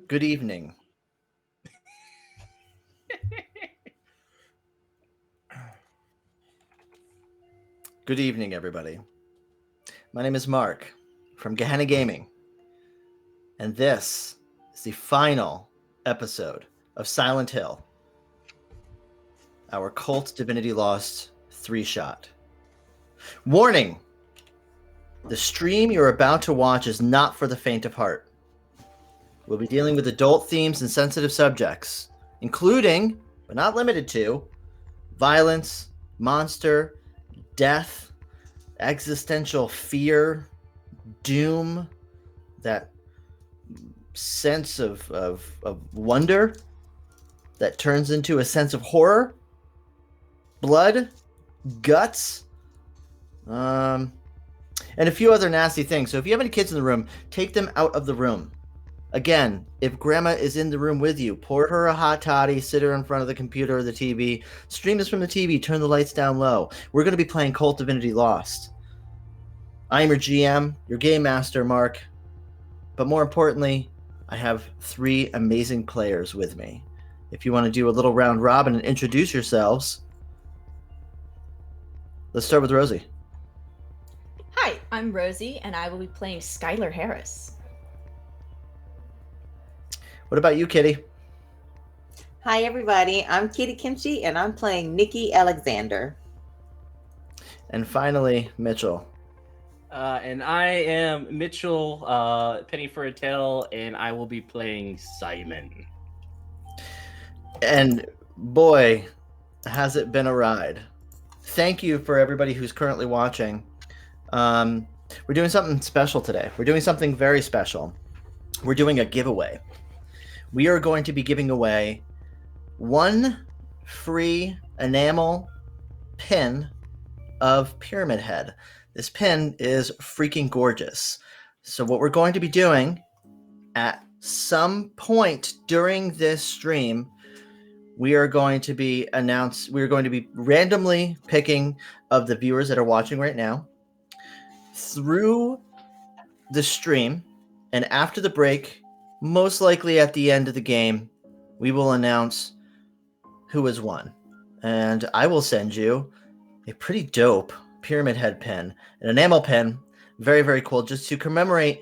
Good evening. Good evening, everybody. My name is Mark from Gehenna Gaming, and this is the final episode of Silent Hill, our Kult Divinity Lost 3-shot. Warning! The stream you're about to watch is not for the faint of heart. We'll be dealing with adult themes and sensitive subjects, including, but not limited to, violence, monster, death, existential fear, doom, that sense of wonder that turns into a sense of horror, blood, guts, and a few other nasty things. So if you have any kids in the room, take them out of the room. Again, if grandma is in the room with you, pour her a hot toddy, sit her in front of the computer or the TV, stream this from the TV, turn the lights down low. We're going to be playing Kult Divinity Lost. I'm your GM, your Game Master, Mark. But more importantly, I have 3 amazing players with me. If you want to do a little round robin and introduce yourselves, let's start with Rosie. Hi, I'm Rosie, and I will be playing Skyler Harris. What about you, Kitty? Hi, everybody. I'm KittyKimchi, and I'm playing Nikki Alexander. And finally, Mitchell. And I am Mitchell, Penny for a Tale, and I will be playing Simon. And boy, has it been a ride. Thank you for everybody who's currently watching. We're doing something special today. We're doing something very special. We're doing a giveaway. We are going to be giving away 1 free enamel pin of Pyramid Head. This pin is freaking gorgeous. So what we're going to be doing at some point during this stream, we are going to be randomly picking of the viewers that are watching right now through the stream, and after the break, most likely at the end of the game, we will announce who has won. And I will send you a pretty dope Pyramid Head pin, an enamel pin, very, very cool, just to commemorate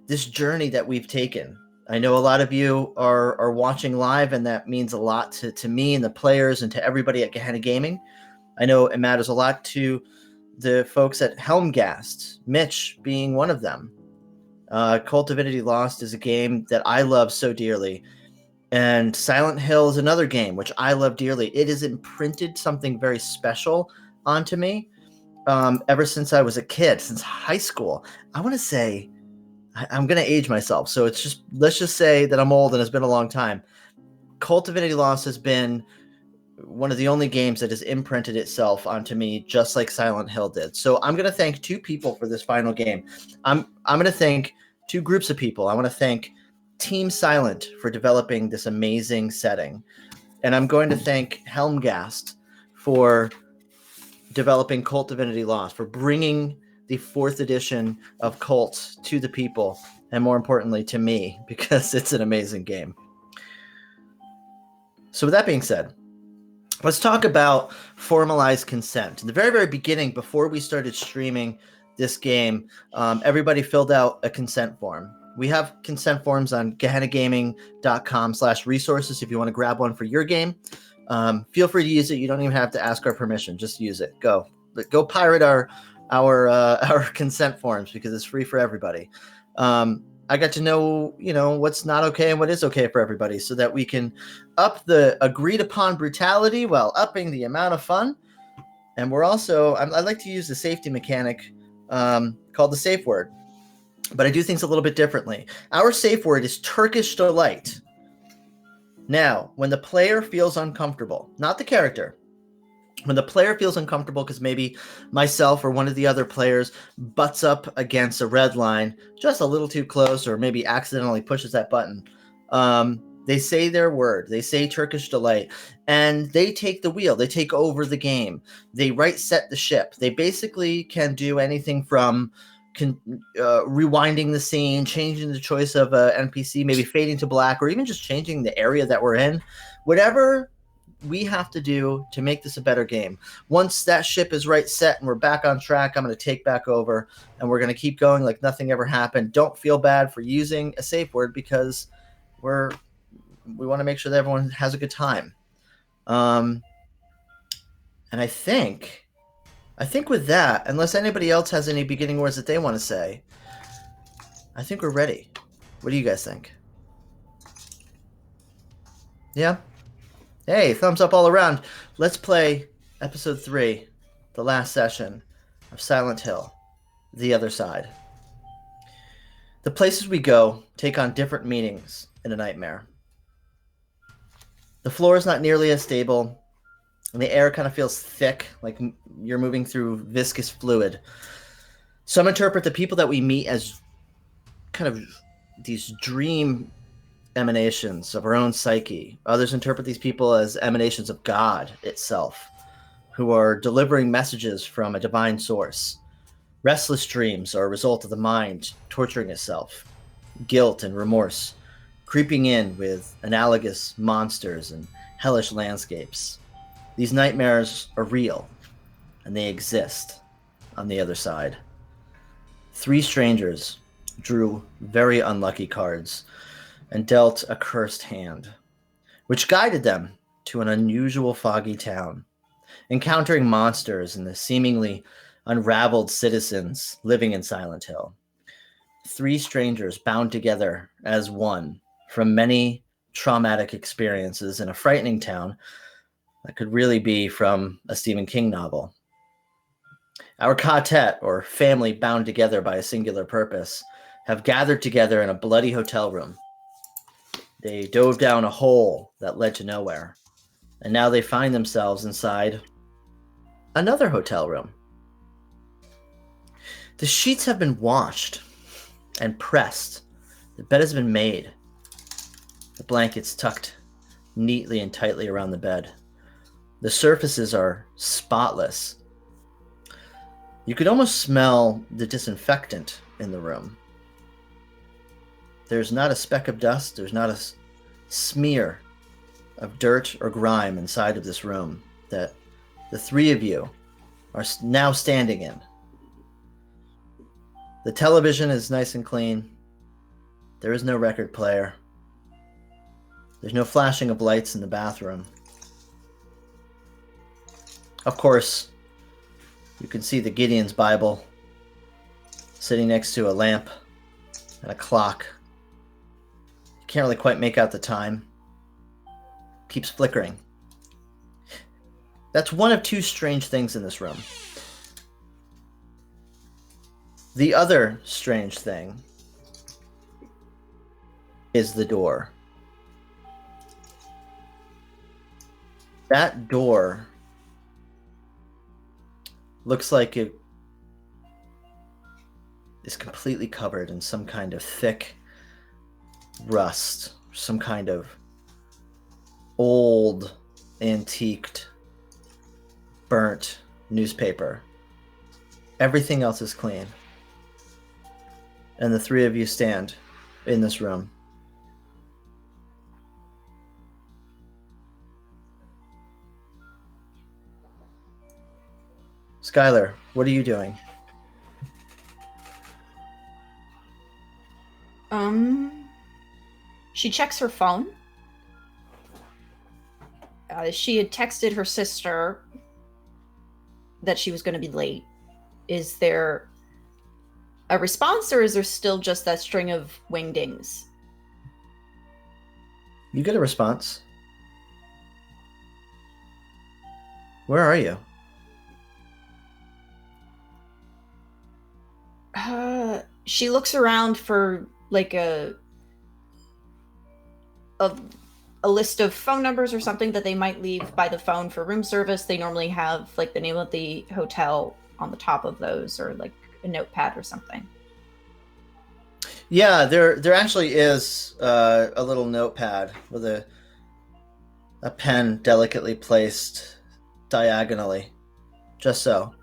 this journey that we've taken. I know a lot of you are watching live, and that means a lot to me and the players and to everybody at Gehenna Gaming. I know it matters a lot to the folks at Helmgast, Mitch being one of them. Kult Divinity Lost is a game that I love so dearly. And Silent Hill is another game which I love dearly. It has imprinted something very special onto me ever since I was a kid, since high school. I want to say, I'm going to age myself. So let's just say that I'm old and it's been a long time. Kult Divinity Lost has been one of the only games that has imprinted itself onto me, just like Silent Hill did. So I'm going to thank 2 people for this final game. I'm going to thank 2 groups of people. I want to thank Team Silent for developing this amazing setting. And I'm going to thank Helmgast for developing Kult Divinity Lost, for bringing the 4th edition of Kult to the people, and more importantly to me, because it's an amazing game. So with that being said, let's talk about formalized consent. In the very, very beginning, before we started streaming this game, everybody filled out a consent form. We have consent forms on gehennagaming.com/resources if you want to grab one for your game. Feel free to use it. You don't even have to ask our permission. Just use it. Go pirate our consent forms, because it's free for everybody. I got to know, what's not okay and what is okay for everybody, so that we can up the agreed upon brutality while upping the amount of fun. And we're also, I like to use the safety mechanic called the safe word, but I do things a little bit differently. Our safe word is Turkish delight. Now, when the player feels uncomfortable, not the character, when the player feels uncomfortable because maybe myself or one of the other players butts up against a red line just a little too close, or maybe accidentally pushes that button, they say their word. They say Turkish delight, and they take the wheel. They take over the game. They right set the ship. They basically can do anything from rewinding the scene, changing the choice of a NPC, maybe fading to black, or even just changing the area that we're in. Whatever we have to do to make this a better game. Once that ship is right set and we're back on track, I'm going to take back over and we're going to keep going like nothing ever happened. Don't feel bad for using a safe word because we want to make sure that everyone has a good time. And I think with that, unless anybody else has any beginning words that they want to say, I think we're ready. What do you guys think? Yeah? Hey, thumbs up all around. Let's play episode 3, the last session of Silent Hill, The Other Side. The places we go take on different meanings in a nightmare. The floor is not nearly as stable, and the air kind of feels thick, like you're moving through viscous fluid. Some interpret the people that we meet as kind of these dream emanations of our own psyche. Others interpret these people as emanations of God itself, who are delivering messages from a divine source. Restless dreams are a result of the mind torturing itself, guilt and remorse creeping in with analogous monsters and hellish landscapes. These nightmares are real, and they exist on the other side. 3 strangers drew very unlucky cards and dealt a cursed hand, which guided them to an unusual foggy town, encountering monsters and the seemingly unraveled citizens living in Silent Hill. 3 strangers bound together as one from many traumatic experiences in a frightening town that could really be from a Stephen King novel. Our quartet, or family bound together by a singular purpose, have gathered together in a bloody hotel room. They dove down a hole that led to nowhere, and now they find themselves inside another hotel room. The sheets have been washed and pressed. The bed has been made. The blankets tucked neatly and tightly around the bed. The surfaces are spotless. You could almost smell the disinfectant in the room. There's not a speck of dust. There's not a smear of dirt or grime inside of this room that the 3 of you are now standing in. The television is nice and clean. There is no record player. There's no flashing of lights in the bathroom. Of course, you can see the Gideon's Bible sitting next to a lamp and a clock. You can't really quite make out the time. Keeps flickering. That's one of 2 strange things in this room. The other strange thing is the door. That door looks like it is completely covered in some kind of thick rust, some kind of old, antiqued, burnt newspaper. Everything else is clean. And the 3 of you stand in this room. Skyler, what are you doing? She checks her phone. She had texted her sister that she was going to be late. Is there a response, or is there still just that string of wingdings? You get a response. Where are you? She looks around for like a list of phone numbers or something that they might leave by the phone for room service. They normally have like the name of the hotel on the top of those, or like a notepad or something. Yeah, there actually is a little notepad with a pen delicately placed diagonally, just so,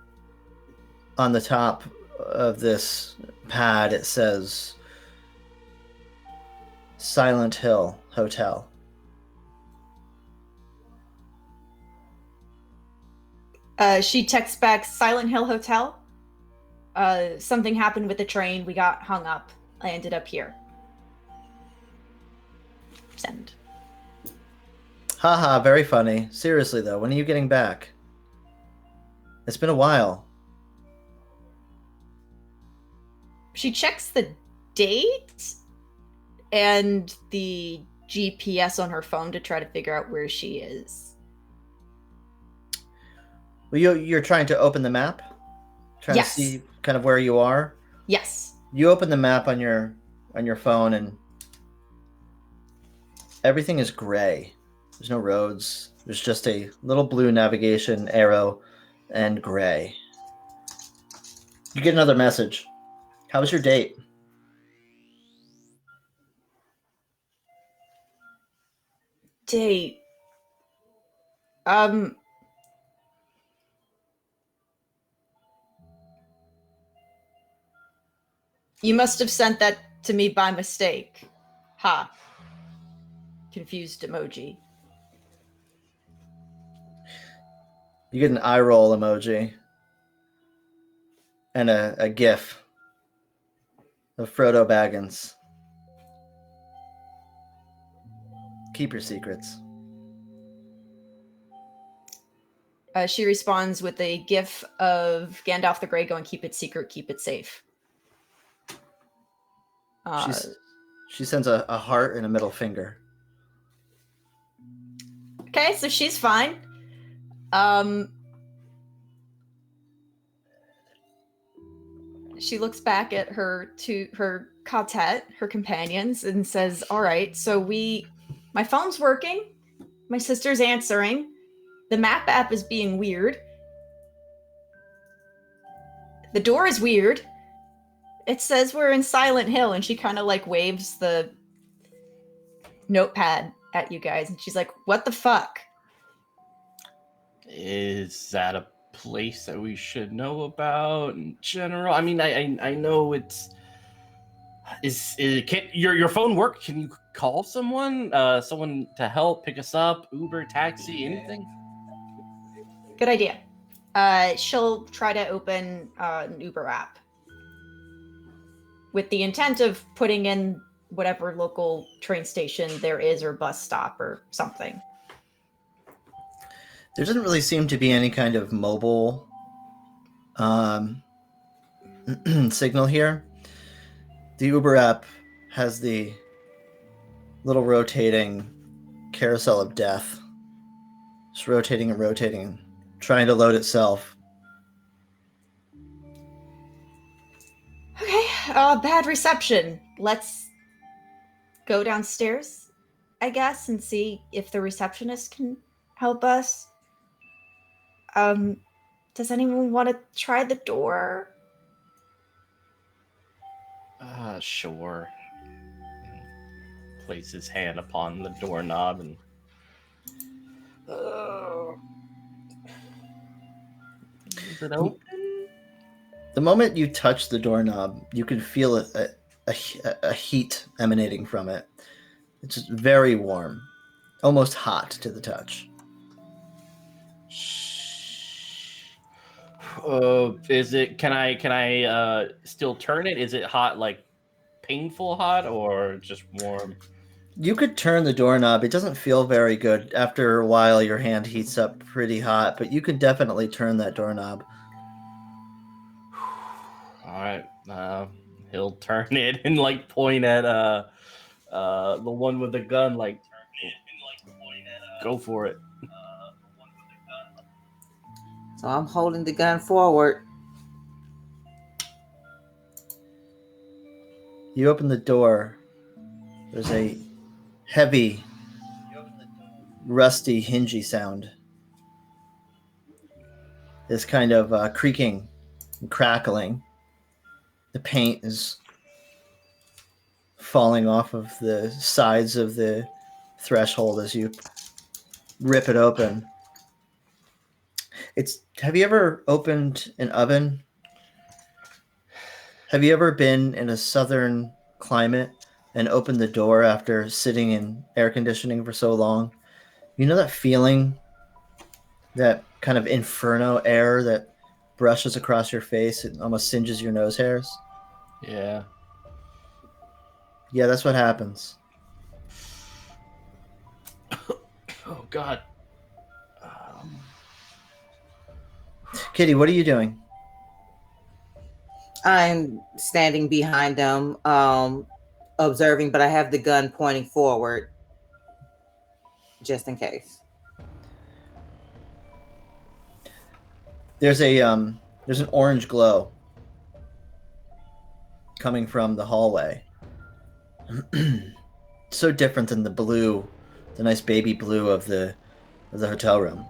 on the top of this pad, it says Silent Hill Hotel. She texts back, Silent Hill Hotel. Something happened with the train. We got hung up. I ended up here. Send. Haha, very funny. Seriously, though, when are you getting back? It's been a while. She checks the date and the GPS on her phone to try to figure out where she is. Well, you're trying to open the map? Trying Yes. to see kind of where you are? Yes. You open the map on your phone and everything is gray. There's no roads. There's just a little blue navigation arrow and gray. You get another message. How was your date? Date. You must have sent that to me by mistake. Ha. Confused emoji. You get an eye roll emoji and a gif of Frodo Baggins. Keep your secrets. She responds with a gif of Gandalf the Grey going, keep it secret, keep it safe. She sends a heart and a middle finger. Okay, so she's fine. She looks back at her quartet, her companions, and says, all right, so my phone's working. My sister's answering. The map app is being weird. The door is weird. It says we're in Silent Hill, and she kind of like waves the notepad at you guys, and she's like, what the fuck? Is that a place that we should know about in general? I mean, I know it's... Can your phone work? Can you call someone? Someone to help pick us up? Uber, taxi, anything? Good idea. She'll try to open an Uber app with the intent of putting in whatever local train station there is or bus stop or something. There doesn't really seem to be any kind of mobile signal here. The Uber app has the little rotating carousel of death. Just rotating and rotating, trying to load itself. Okay, bad reception. Let's go downstairs, I guess, and see if the receptionist can help us. Does anyone want to try the door? Sure. Place his hand upon the doorknob and... Is it open? The moment you touch the doorknob, you can feel a heat emanating from it. It's just very warm, almost hot to the touch. Is it? Can I still turn it? Is it hot, like painful hot, or just warm? You could turn the doorknob. It doesn't feel very good. After a while, your hand heats up pretty hot, but you can definitely turn that doorknob. All right. He'll turn it and like point at the one with the gun. Like, go for it. So I'm holding the gun forward. You open the door. There's a heavy, rusty, hingy sound. This kind of creaking and crackling. The paint is falling off of the sides of the threshold as you rip it open. Have you ever opened an oven? Have you ever been in a southern climate and opened the door after sitting in air conditioning for so long? You know that feeling, that kind of inferno air that brushes across your face and almost singes your nose hairs? Yeah. Yeah, that's what happens. Oh God. Kitty, what are you doing? I'm standing behind them, observing, but I have the gun pointing forward just in case. There's an orange glow coming from the hallway. So different than the blue, the nice baby blue of the hotel room.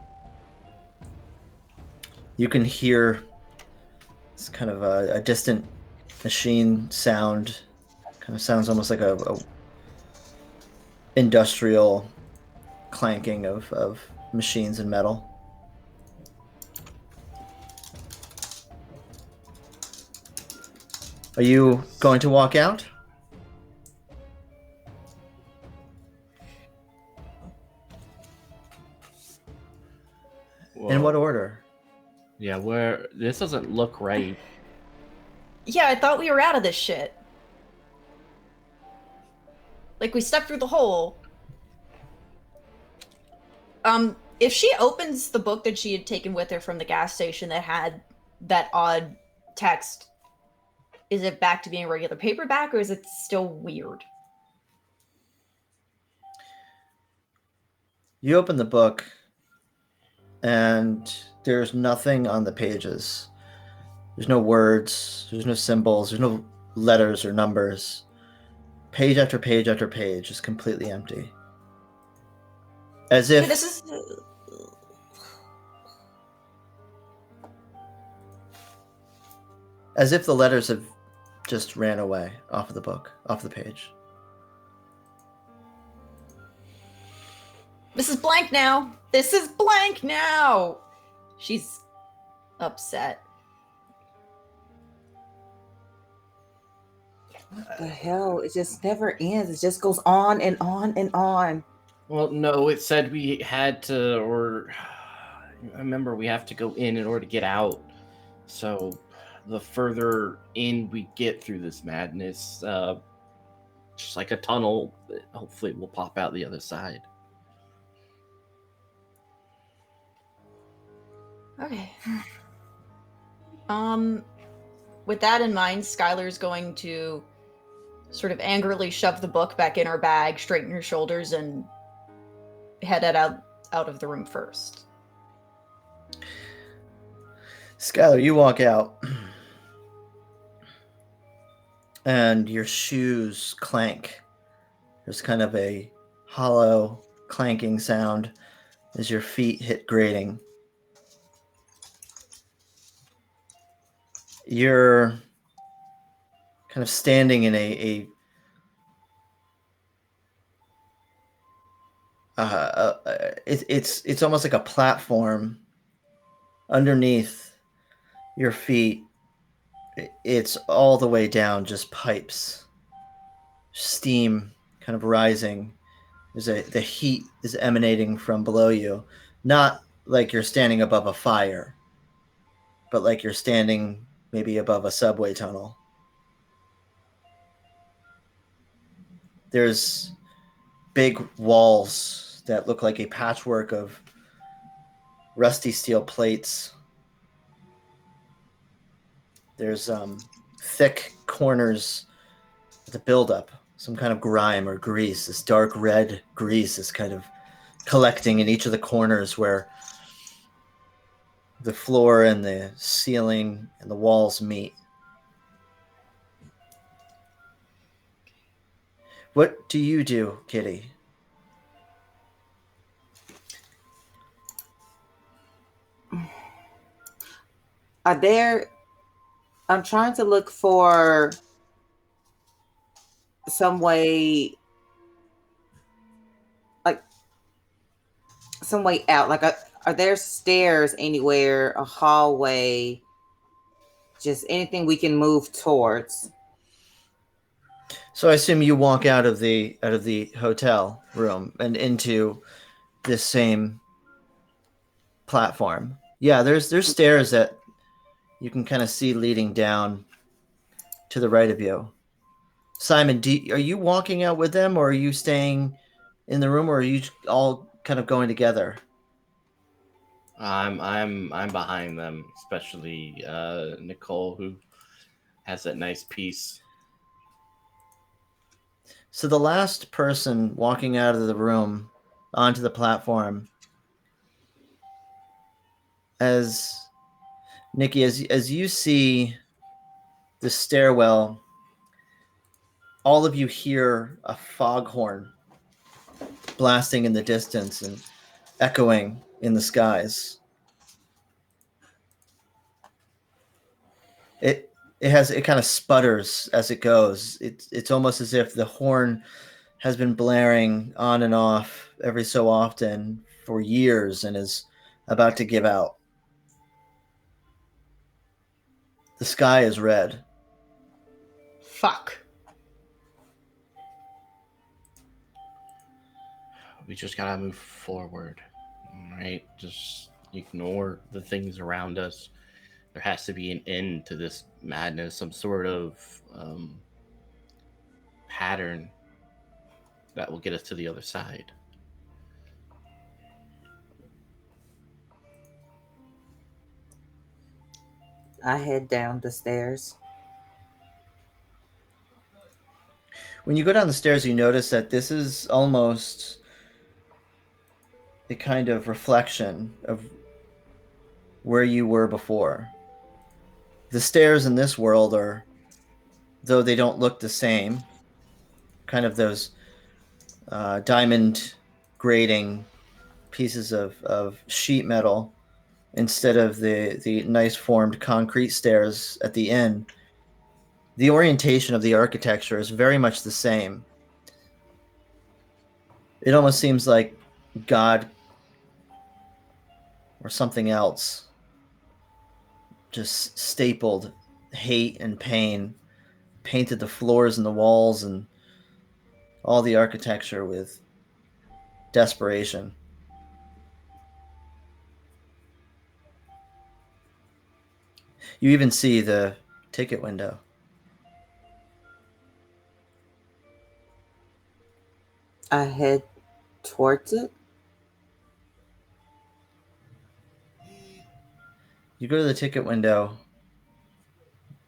You can hear it's kind of a distant machine sound. Kind of sounds almost like a industrial clanking of machines and metal. Are you going to walk out? In what order? Yeah, this doesn't look right. Yeah, I thought we were out of this shit. Like, we stepped through the hole. If she opens the book that she had taken with her from the gas station that had that odd text, is it back to being a regular paperback, or is it still weird? You open the book, and there's nothing on the pages. There's no words, there's no symbols, there's no letters or numbers. Page after page after page is completely empty. As if This is the letters have just ran away off of the book, off the page. This is blank now. This is blank now. She's upset. What the hell? It just never ends. It just goes on and on and on. Well, no, it said we had to, or I remember we have to go in order to get out. So the further in we get through this madness, just like a tunnel, hopefully we'll pop out the other side. Okay. With that in mind, Skylar's going to sort of angrily shove the book back in her bag, straighten her shoulders, and head out of the room first. Skyler, you walk out, and your shoes clank. There's kind of a hollow clanking sound as your feet hit grating. You're kind of standing in it's almost like a platform underneath your feet. It's all the way down, just pipes, steam kind of rising. The heat is emanating from below you, not like you're standing above a fire, but like you're standing maybe above a subway tunnel. There's big walls that look like a patchwork of rusty steel plates. There's thick corners with a buildup, some kind of grime or grease. This dark red grease is kind of collecting in each of the corners where the floor and the ceiling and the walls meet. What do you do, Kitty? I'm trying to look for some way out. Like, are there stairs anywhere, a hallway Just anything we can move towards. So I assume you walk out of the hotel room and into this same platform. Yeah, there's stairs that you can kind of see leading down to the right of you. Simon, are you walking out with them, or are you staying in the room, or are you all kind of going together? I'm behind them, especially Nicole, who has that nice piece. So the last person walking out of the room onto the platform, as Nikki, as you see the stairwell, all of you hear a foghorn blasting in the distance and echoing in the skies. It kind of sputters as it goes. It's almost as if the horn has been blaring on and off every so often for years and is about to give out. The sky is red. Fuck. We just gotta move forward, right? Just ignore the things around us. There has to be an end to this madness, some sort of pattern that will get us to the other side. I head down the stairs. When you go down the stairs, you notice that this is almost a kind of reflection of where you were before. The stairs in this world are, though they don't look the same, kind of those diamond grating pieces of sheet metal instead of the nice formed concrete stairs at the end. The orientation of the architecture is very much the same. It almost seems like God or something else just stapled hate and pain, painted the floors and the walls and all the architecture with desperation. You even see the ticket window. I head towards it. You go to the ticket window.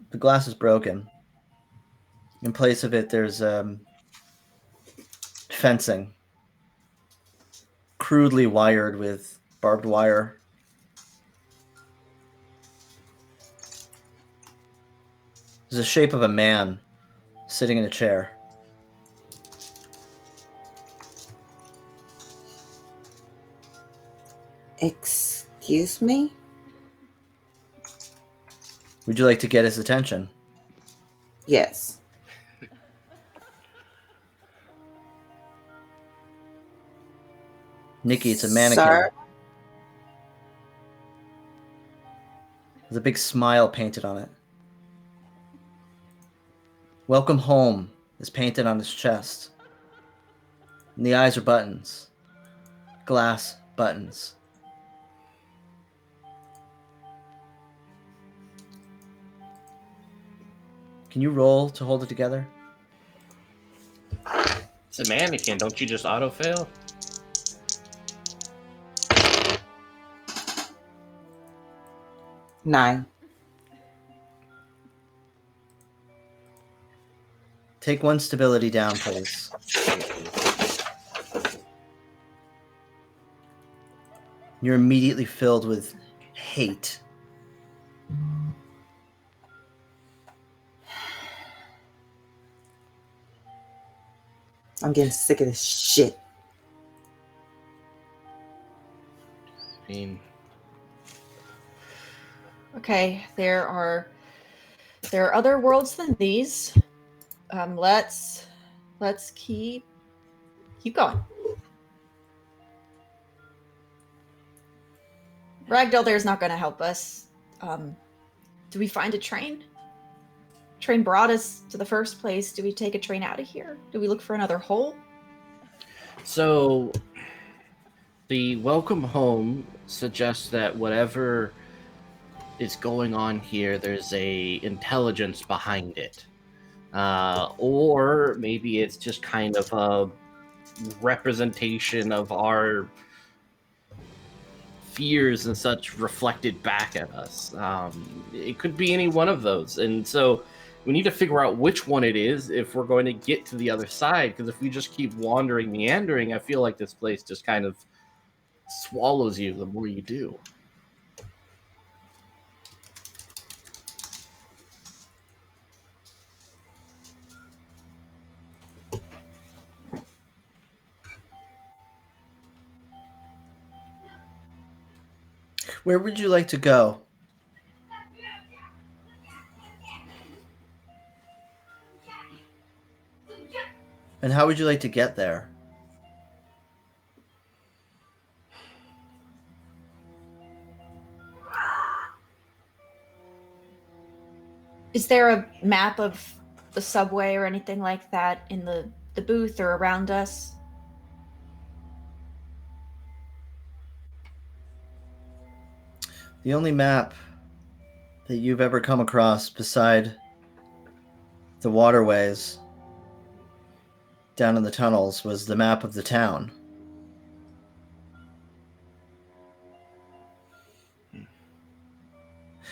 The glass is broken. In place of it, there's fencing, crudely wired with barbed wire. There's the shape of a man sitting in a chair. Excuse me? Would you like to get his attention? Yes. Nikki, it's a mannequin. Sir? There's a big smile painted on it. Welcome home is painted on his chest. And the eyes are buttons. Glass buttons. Can you roll to hold it together? It's a mannequin. Don't you just auto fail? Nine. Take one stability down, please. You're immediately filled with hate. I'm getting sick of this shit. I mean, Okay, there are other worlds than these. Let's keep going. Ragdoll there's not going to help us. Do we find a train? Train brought us to the first place. Do we take a train out of here? Do we look for another hole? So, the welcome home suggests that whatever is going on here, there's a intelligence behind it. Or maybe it's just kind of a representation of our fears and such reflected back at us. It could be any one of those. And so we need to figure out which one it is if we're going to get to the other side. Because if we just keep wandering, meandering, I feel like this place just kind of swallows you the more you do. Where would you like to go? And how would you like to get there? Is there a map of the subway or anything like that in the booth or around us? The only map that you've ever come across beside the waterways down in the tunnels was the map of the town.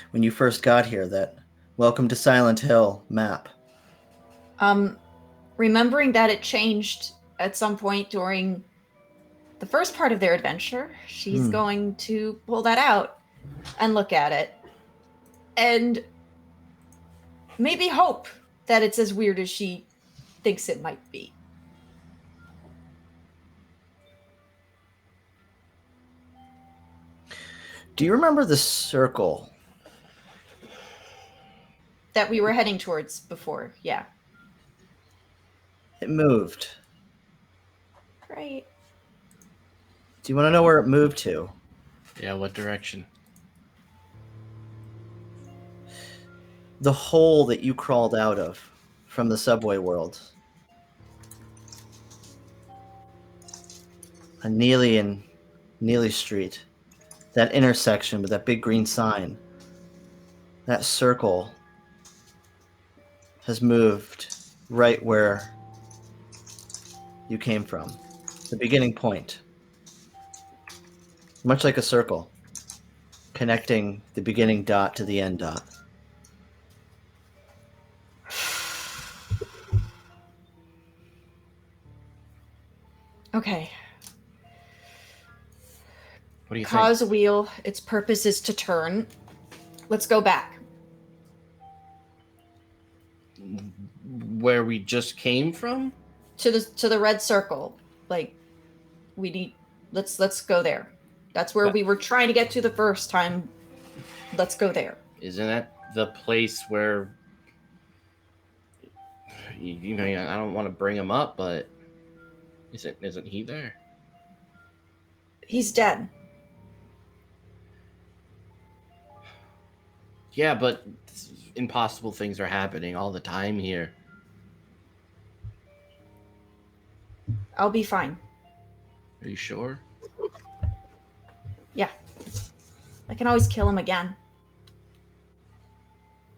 When you first got here, that Welcome to Silent Hill map. Remembering that it changed at some point during the first part of their adventure, she's going to pull that out and look at it. And maybe hope that it's as weird as she thinks it might be. Do you remember the circle? That we were heading towards before, yeah. It moved. Right. Do you want to know where it moved to? Yeah, what direction? The hole that you crawled out of from the subway world. On Neely and Neely Street. That intersection with that big green sign. That circle has moved right where you came from. The beginning point. Much like a circle. Connecting the beginning dot to the end dot. Okay. What do you Cause think? a wheel. Its purpose is to turn. Let's go back. Where we just came from? To the red circle. Like, we need... Let's go there. That's where we were trying to get to the first time. Let's go there. Isn't that the place where... You know, I don't want to bring him up, but... Isn't he there? He's dead. Yeah, but impossible things are happening all the time here. I'll be fine. Are you sure? Yeah. I can always kill him again.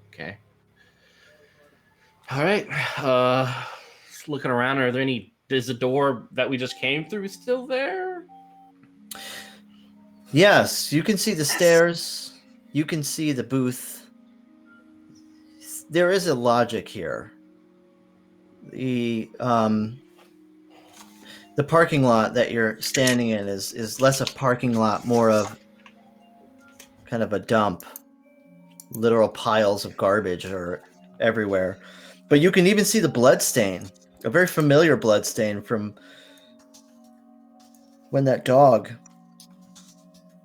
Okay. All right. Just looking around, are there any... Is the door that we just came through still there? Yes, you can see the stairs. You can see the booth. There is a logic here. The parking lot that you're standing in is less a parking lot, more of kind of a dump. Literal piles of garbage are everywhere. But you can even see the blood stain. A very familiar blood stain from when that dog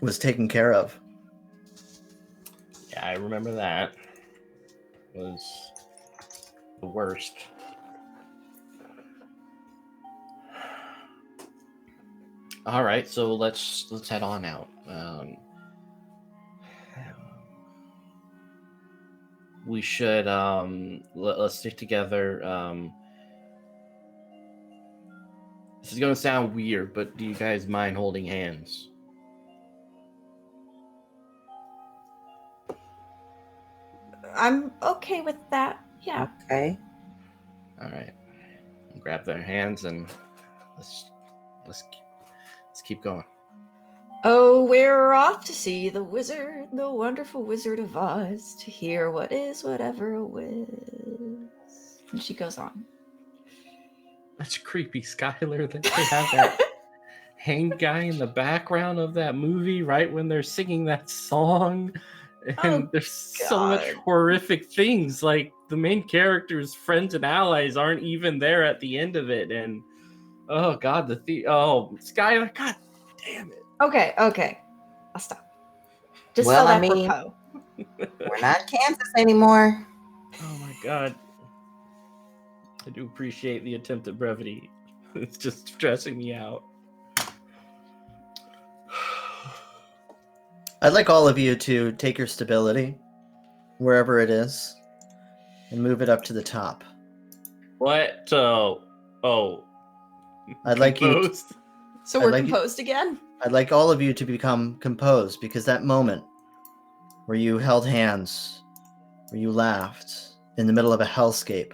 was taken care of. Yeah, I remember that. It was the worst. All right, so let's head on out. we should let's stick together. This is gonna sound weird, but do you guys mind holding hands? I'm okay with that. Yeah. Okay. All right. Grab their hands and let's keep going. Oh, we're off to see the wizard, the wonderful Wizard of Oz, to hear what is whatever a whiz. And she goes on. That's creepy, Skyler, that they have that hang guy in the background of that movie right when they're singing that song. And there's so much horrific things. Like the main character's friends and allies aren't even there at the end of it. And oh god, Skyler, god damn it. Okay. I'll stop. Just Well, spell I that for mean- Poe. We're not Kansas anymore. Oh my god. I do appreciate the attempt at brevity. It's just stressing me out. I'd like all of you to take your stability, wherever it is, and move it up to the top. What? I'd like you. Composed? So I'd we're like you- composed again? I'd like all of you to become composed, because that moment where you held hands, where you laughed in the middle of a hellscape,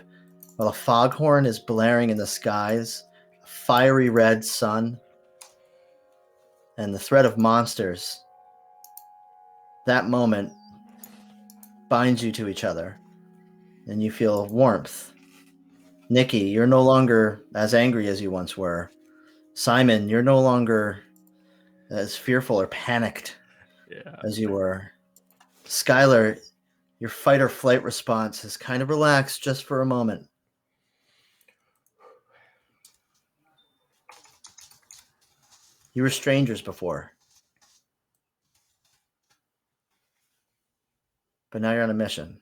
while a foghorn is blaring in the skies, a fiery red sun, and the threat of monsters, that moment binds you to each other, and you feel warmth. Nikki, you're no longer as angry as you once were. Simon, you're no longer as fearful or panicked as you were. Skyler, your fight or flight response has kind of relaxed just for a moment. You were strangers before. But now you're on a mission.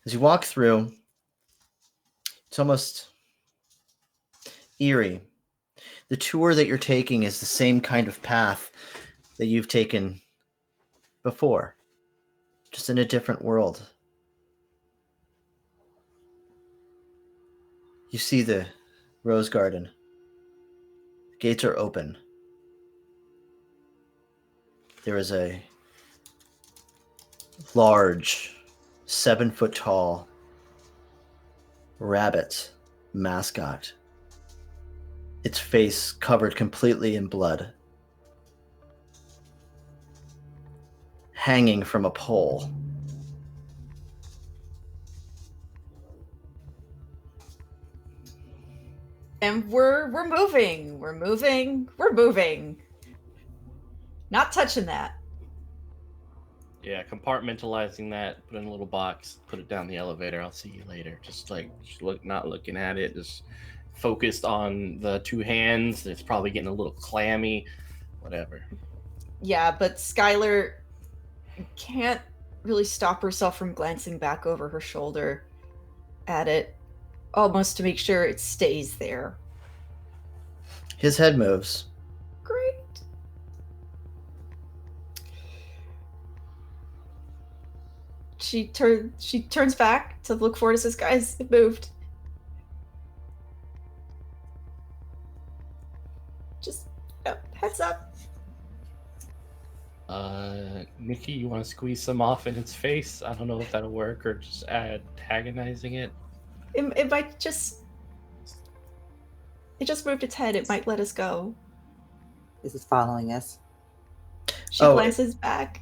As you walk through, it's almost eerie. The tour that you're taking is the same kind of path that you've taken before, just in a different world. You see the rose garden. The gates are open. There is a large, 7-foot-tall rabbit mascot. Its face covered completely in blood, hanging from a pole. And we're moving. Not touching that. Yeah, compartmentalizing that, put it in a little box, put it down the elevator. I'll see you later. Just not looking at it, just focused on the two hands. It's probably getting a little clammy, whatever. Yeah, but Skylar can't really stop herself from glancing back over her shoulder at it, almost to make sure it stays there. His head moves. Great. She turns back to look forward and says, "Guys, it moved." Just heads up. Nikki, you want to squeeze some off in its face? I don't know if that'll work, or just antagonizing it. It might just... It just moved its head. It might let us go. This is following us. She Oh, glances back.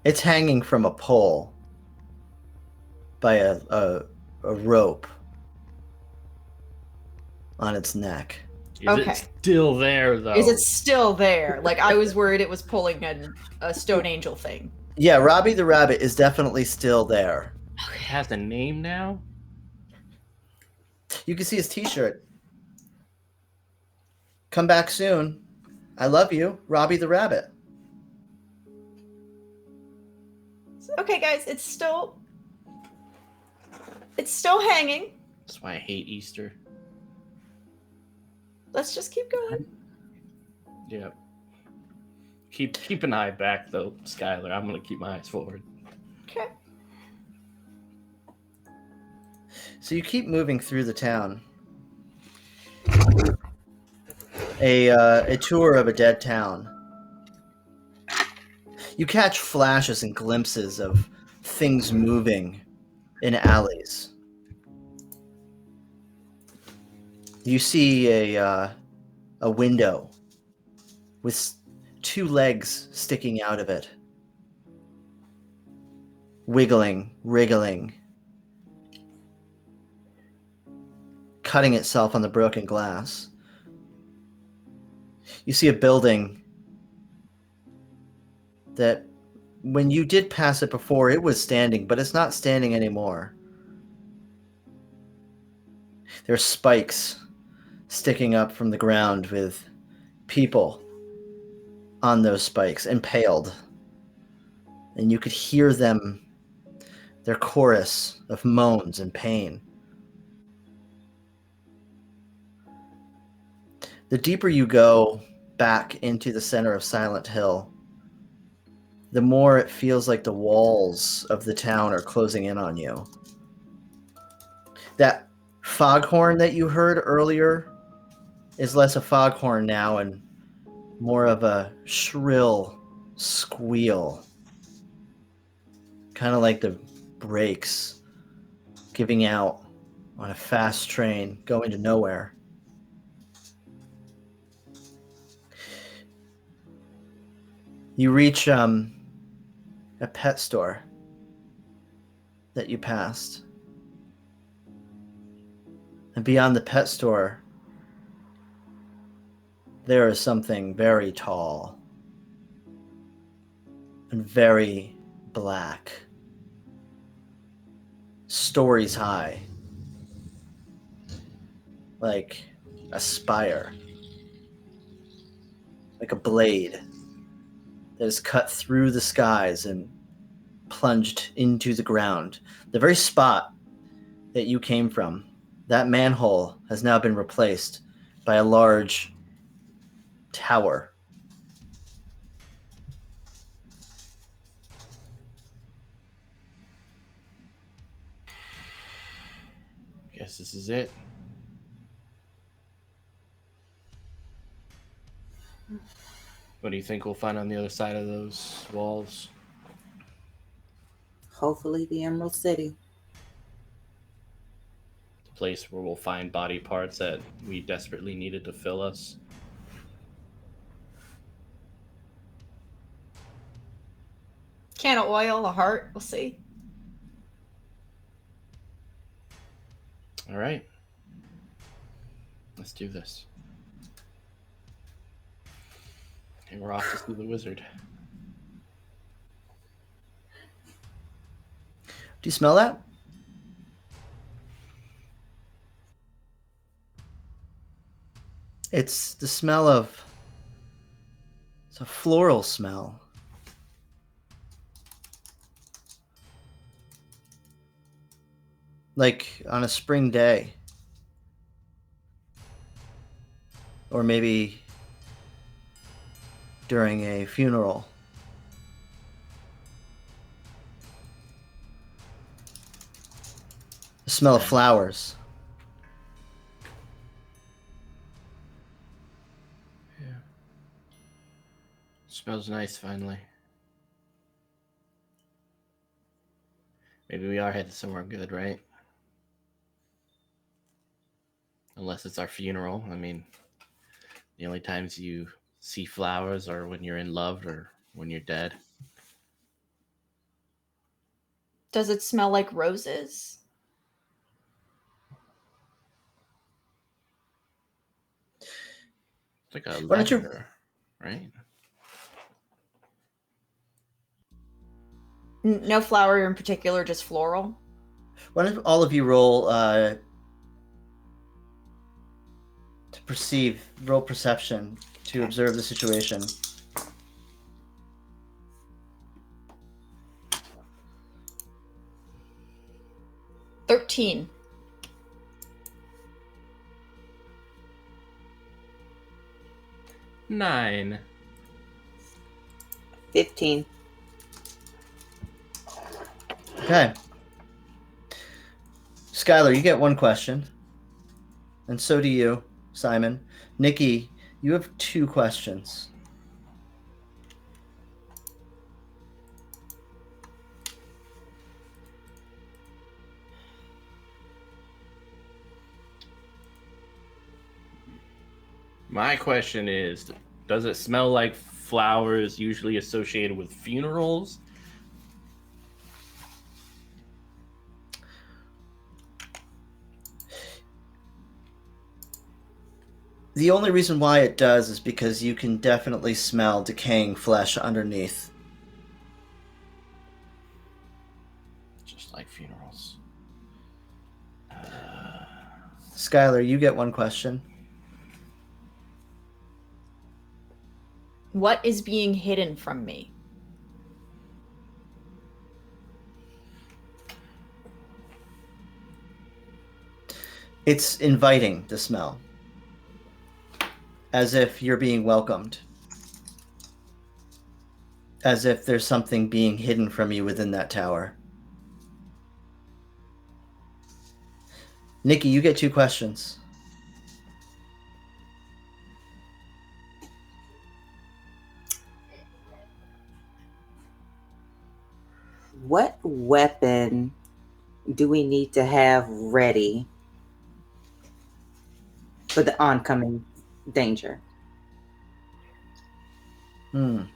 It's hanging from a pole by a rope on its neck. Is Okay. it still there, though? Is it still there? Like, I was worried it was pulling a stone angel thing. Yeah, Robbie the Rabbit is definitely still there. It has a name now? You can see his t-shirt. Come back soon. I love you, Robbie the Rabbit. Okay, guys, it's still hanging. That's why I hate Easter. Let's just keep going. Yep. Keep an eye back though, Skyler. I'm gonna keep my eyes forward. Okay. So you keep moving through the town. A tour of a dead town. You catch flashes and glimpses of things moving in alleys. You see a window with two legs sticking out of it, wiggling, wriggling, cutting itself on the broken glass. You see a building that, when you did pass it before, it was standing, but it's not standing anymore. There are spikes sticking up from the ground with people on those spikes, impaled. And you could hear them, their chorus of moans and pain. The deeper you go back into the center of Silent Hill, the more it feels like the walls of the town are closing in on you. That foghorn that you heard earlier is less a foghorn now and more of a shrill squeal. Kind of like the brakes giving out on a fast train going to nowhere. You reach a pet store that you passed. And beyond the pet store, there is something very tall and very black, stories high, like a spire, like a blade that is cut through the skies and plunged into the ground. The very spot that you came from, that manhole has now been replaced by a large tower. Guess this is it. What do you think we'll find on the other side of those walls? Hopefully the Emerald City. The place where we'll find body parts that we desperately needed to fill us. Can of oil, a heart, we'll see. All right. Let's do this. And we're off to see the wizard. Do you smell that? It's the smell of... It's a floral smell. Like on a spring day. Or maybe during a funeral. The smell of flowers. Yeah. Smells nice finally. Maybe we are headed somewhere good, right? Unless it's our funeral. I mean, the only times you see flowers are when you're in love or when you're dead. Does it smell like roses? It's like a Why don't you- lavender, right? No flower in particular, just floral. Why don't all of you roll to perceive, roll perception to observe the situation. $13. 9. 15. Okay. Skyler, you get one question. And so do you, Simon. Nikki, you have 2 questions. My question is, does it smell like flowers usually associated with funerals? The only reason why it does is because you can definitely smell decaying flesh underneath. Just like funerals. Skyler, you get one question. What is being hidden from me? It's inviting, the smell. As if you're being welcomed. As if there's something being hidden from you within that tower. Nikki, you get 2 questions. What weapon do we need to have ready for the oncoming danger? Well,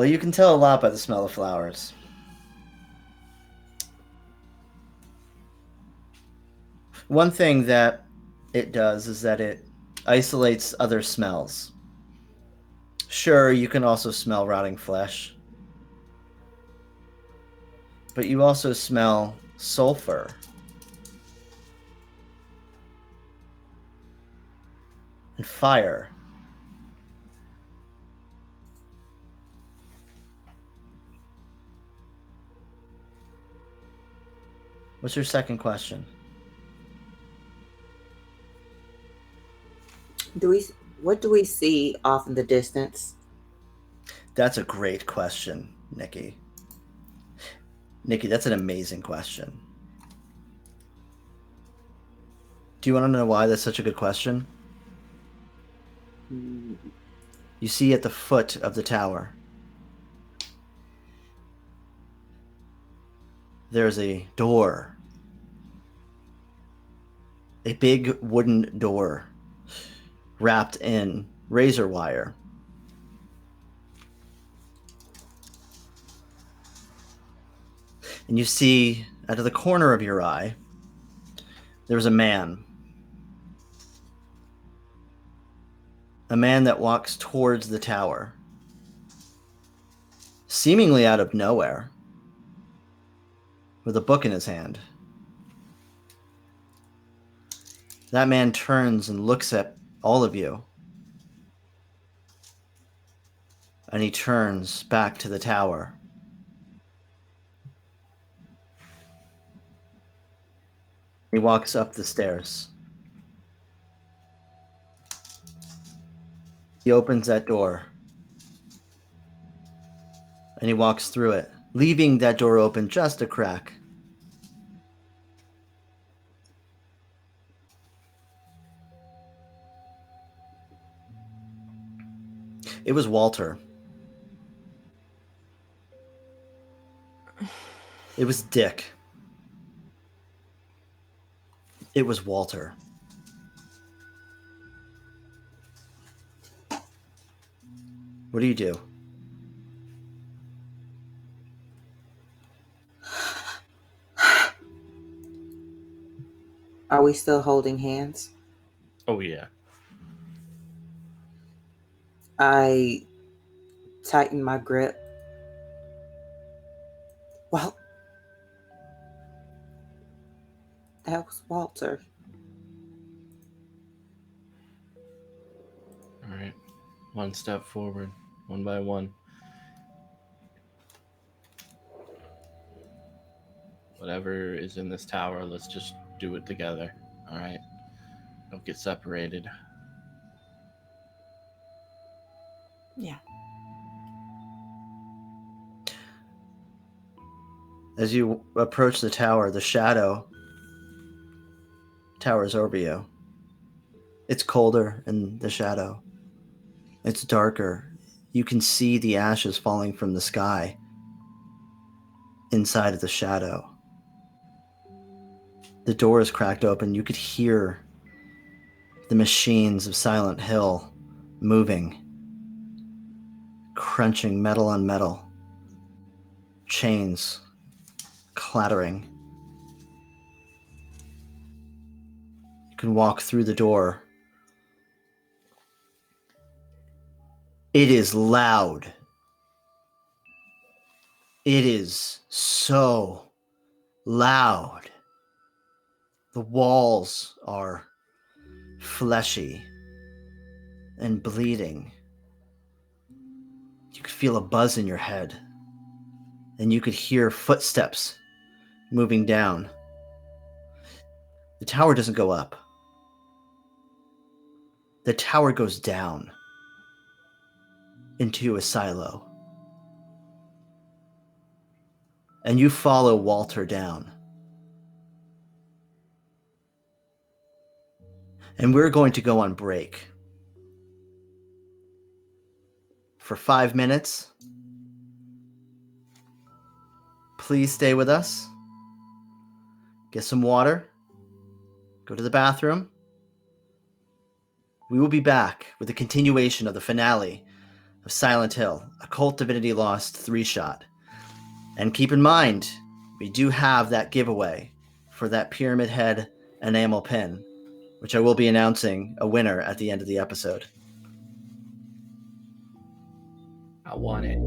you can tell a lot by the smell of flowers. One thing that it does is that it isolates other smells. Sure, you can also smell rotting flesh. But you also smell sulfur. And fire. What's your second question? What do we see off in the distance? That's a great question, Nikki. Nikki, that's an amazing question. Do you want to know why that's such a good question? You see at the foot of the tower, there's a door. A big wooden door wrapped in razor wire. And you see out of the corner of your eye, there's a man. A man that walks towards the tower, seemingly out of nowhere, with a book in his hand. That man turns and looks at all of you. And he turns back to the tower. He walks up the stairs. He opens that door. And he walks through it, leaving that door open just a crack. It was Walter. It was Dick. It was Walter. What do you do? Are we still holding hands? Oh, yeah. I tighten my grip. Well, that was Walter. All right. One step forward, one by one. Whatever is in this tower, let's just do it together. All right? Don't get separated. Yeah. As you approach the tower, the shadow towers over you. It's colder in the shadow. It's darker. You can see the ashes falling from the sky inside of the shadow. The door is cracked open. You could hear the machines of Silent Hill moving, crunching metal on metal, chains clattering. You can walk through the door. It is loud. It is so loud. The walls are fleshy and bleeding. You could feel a buzz in your head, and you could hear footsteps moving down. The tower doesn't go up. The tower goes down into a silo. And you follow Walter down. And we're going to go on break for 5 minutes. Please stay with us. Get some water. Go to the bathroom. We will be back with the continuation of the finale of Silent Hill, a Kult Divinity Lost 3-shot. And keep in mind, we do have that giveaway for that Pyramid Head enamel pin, which I will be announcing a winner at the end of the episode. I want it.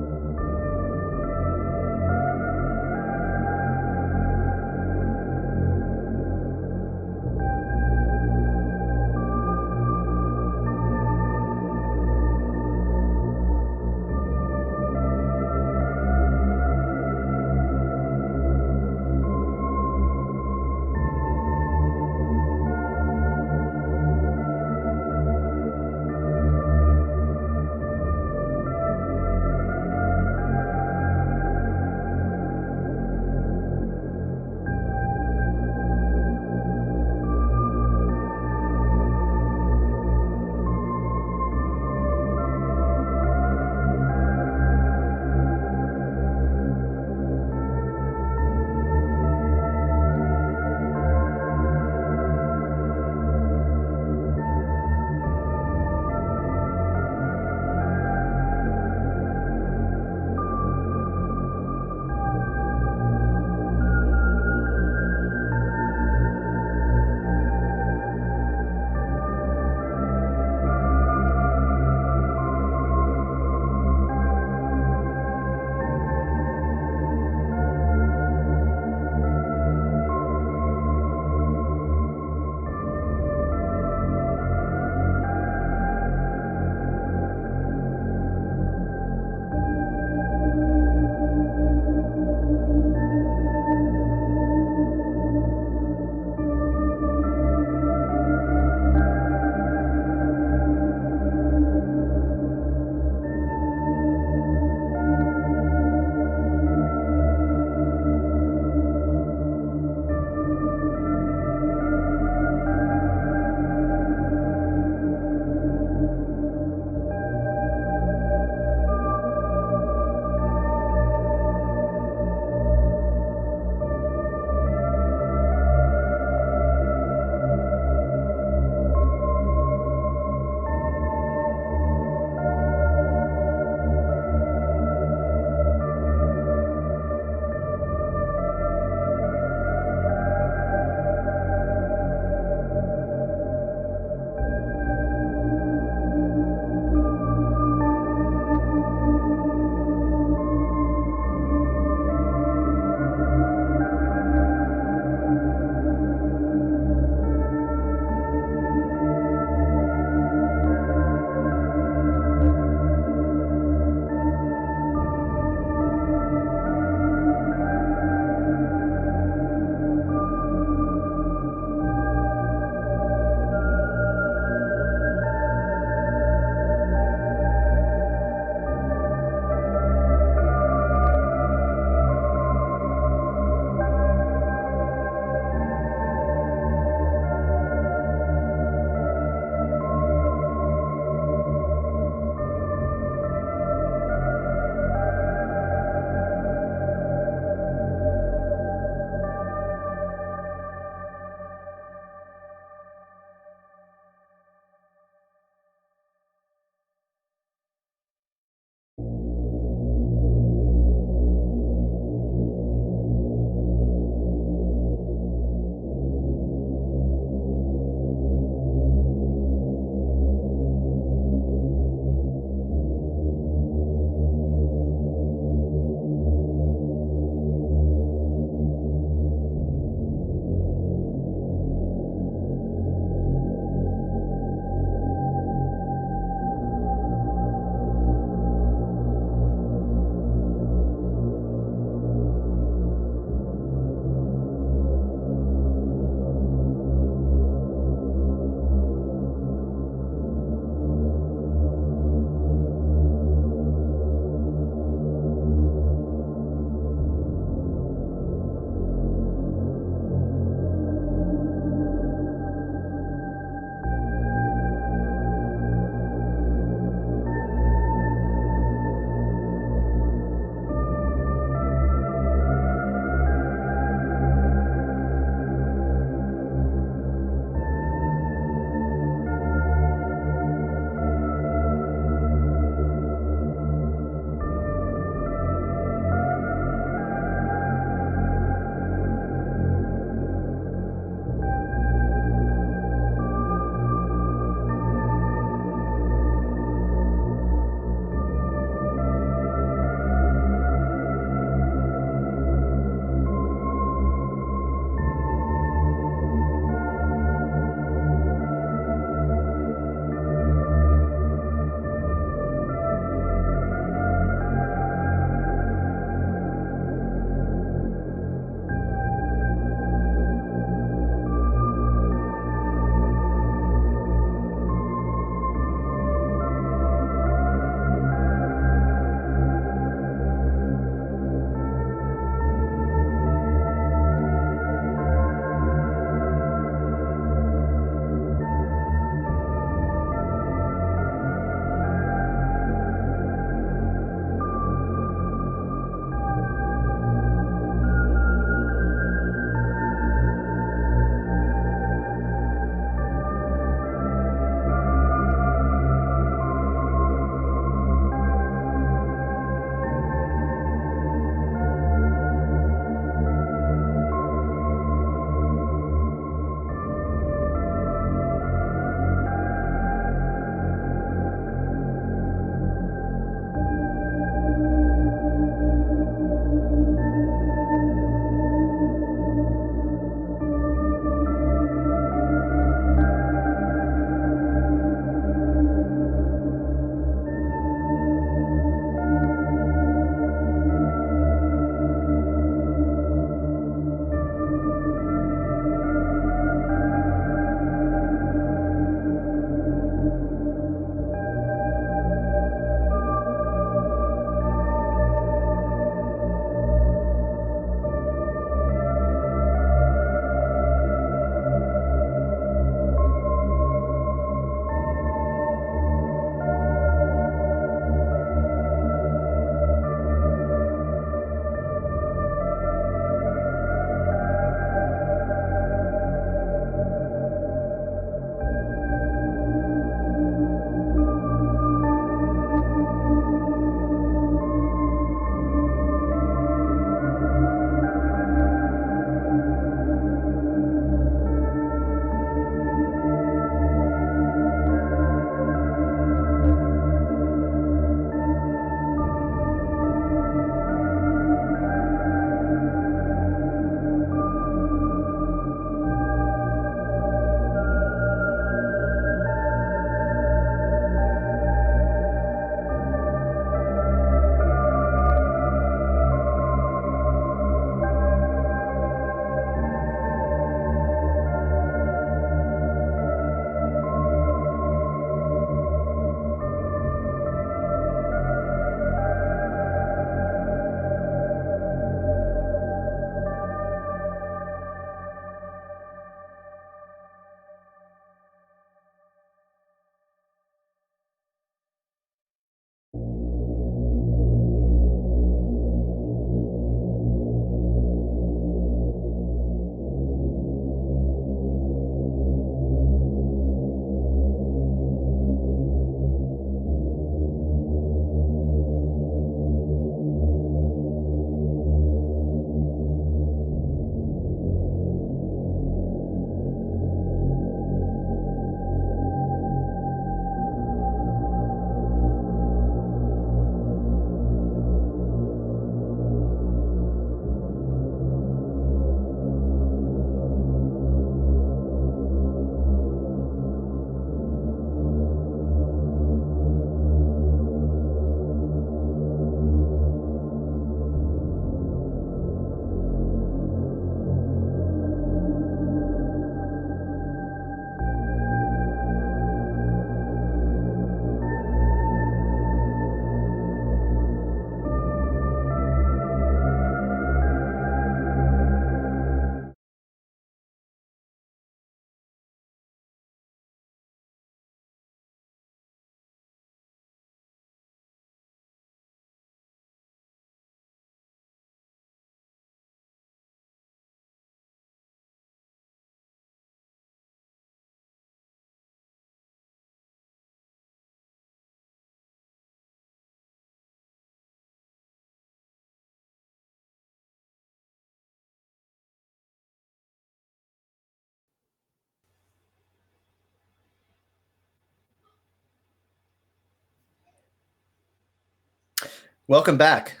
Welcome back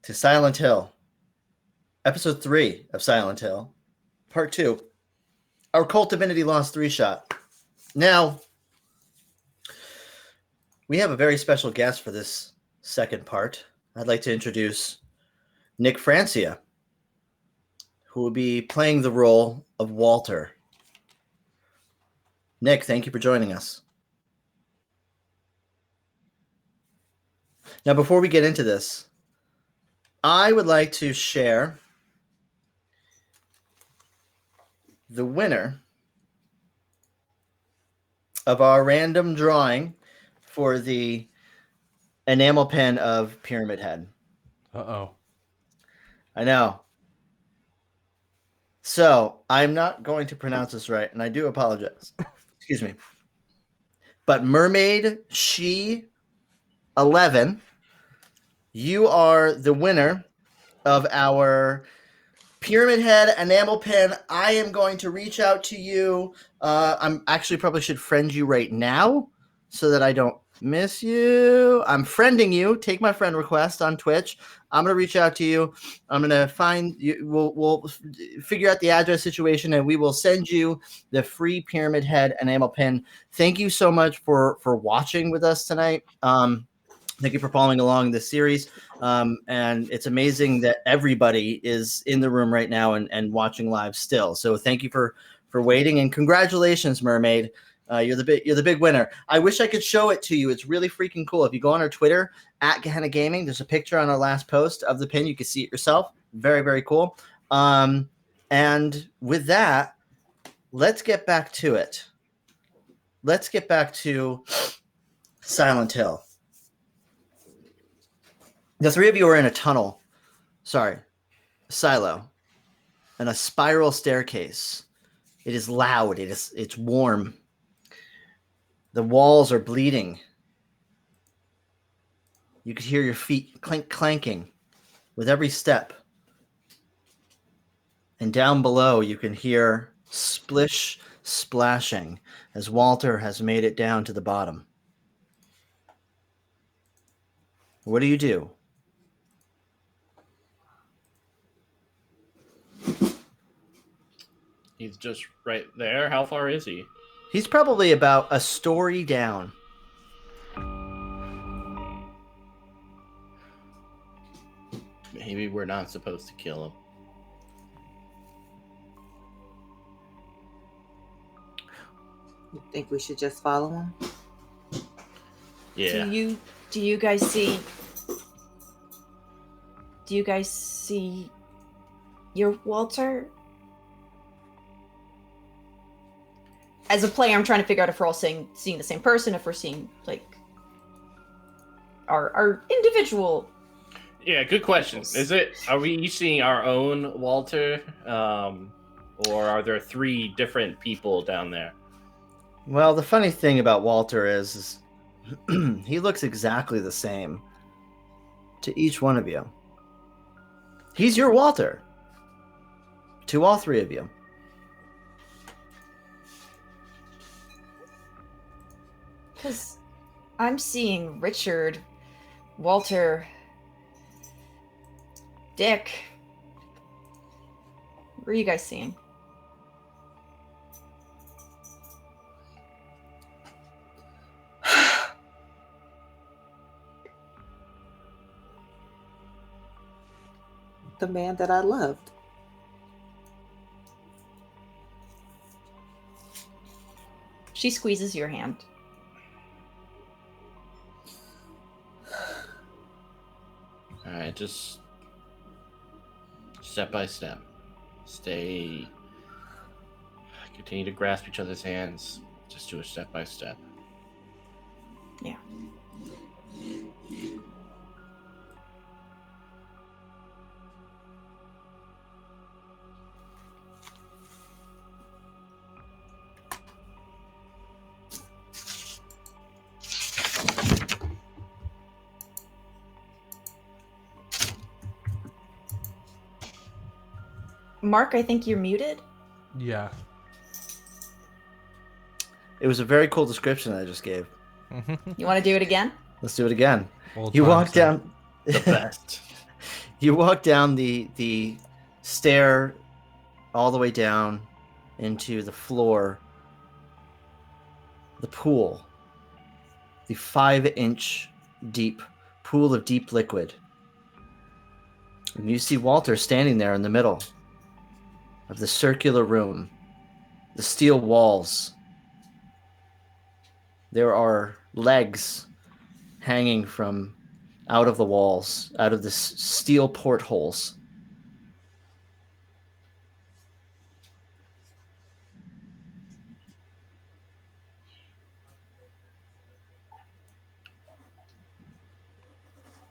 to Silent Hill, episode 3 of Silent Hill, part 2. Our Kult Divinity Lost 3-shot. Now, we have a very special guest for this second part. I'd like to introduce Nick Francia, who will be playing the role of Walter. Nick, thank you for joining us. Now, before we get into this, I would like to share the winner of our random drawing for the enamel pen of Pyramid Head. Uh-oh. I know. So, I'm not going to pronounce this right, and I do apologize. Excuse me. But Mermaid She 11, you are the winner of our Pyramid Head enamel pen. I am going to reach out to you. I'm actually probably should friend you right now so that I don't miss you. I'm friending you. Take my friend request on Twitch. I'm going to reach out to you. I'm going to find you. We'll figure out the address situation, and we will send you the free Pyramid Head enamel pin. Thank you so much for watching with us tonight. Thank you for following along this series. And it's amazing that everybody is in the room right now and watching live still. So thank you for waiting, and congratulations, Mermaid. You're the big winner. I wish I could show it to you. It's really freaking cool. If you go on our Twitter at Gehenna Gaming, there's a picture on our last post of the pin. You can see it yourself. Very, very cool. And with that, let's get back to it. Let's get back to Silent Hill. The three of you are in a silo, and a spiral staircase. It is loud. It's warm. The walls are bleeding. You could hear your feet clanking with every step. And down below, you can hear splish splashing as Walter has made it down to the bottom. What do you do? He's just right there. How far is he? He's probably about a story down. Maybe we're not supposed to kill him. You think we should just follow him? Yeah. Do you guys see your Walter? As a player, I'm trying to figure out if we're all seeing the same person, if we're seeing like our individual. Yeah, good question. Are we each seeing our own Walter? Or are there 3 different people down there? Well, the funny thing about Walter is he looks exactly the same to each one of you. He's your Walter. To all 3 of you. Because I'm seeing Richard, Walter, Dick. What are you guys seeing? The man that I loved. She squeezes your hand. All right, just step by step. Continue to grasp each other's hands. Just do it step by step. Yeah. Mark, I think you're muted. Yeah. It was a very cool description I just gave. You want to do it again? Let's do it again. We'll You try walk and start. down. The best. You walk down the stair all the way down into the floor, the pool, the 5-inch deep pool of deep liquid. And you see Walter standing there in the middle of the circular room, the steel walls. There are legs hanging from out of the walls, out of the steel portholes.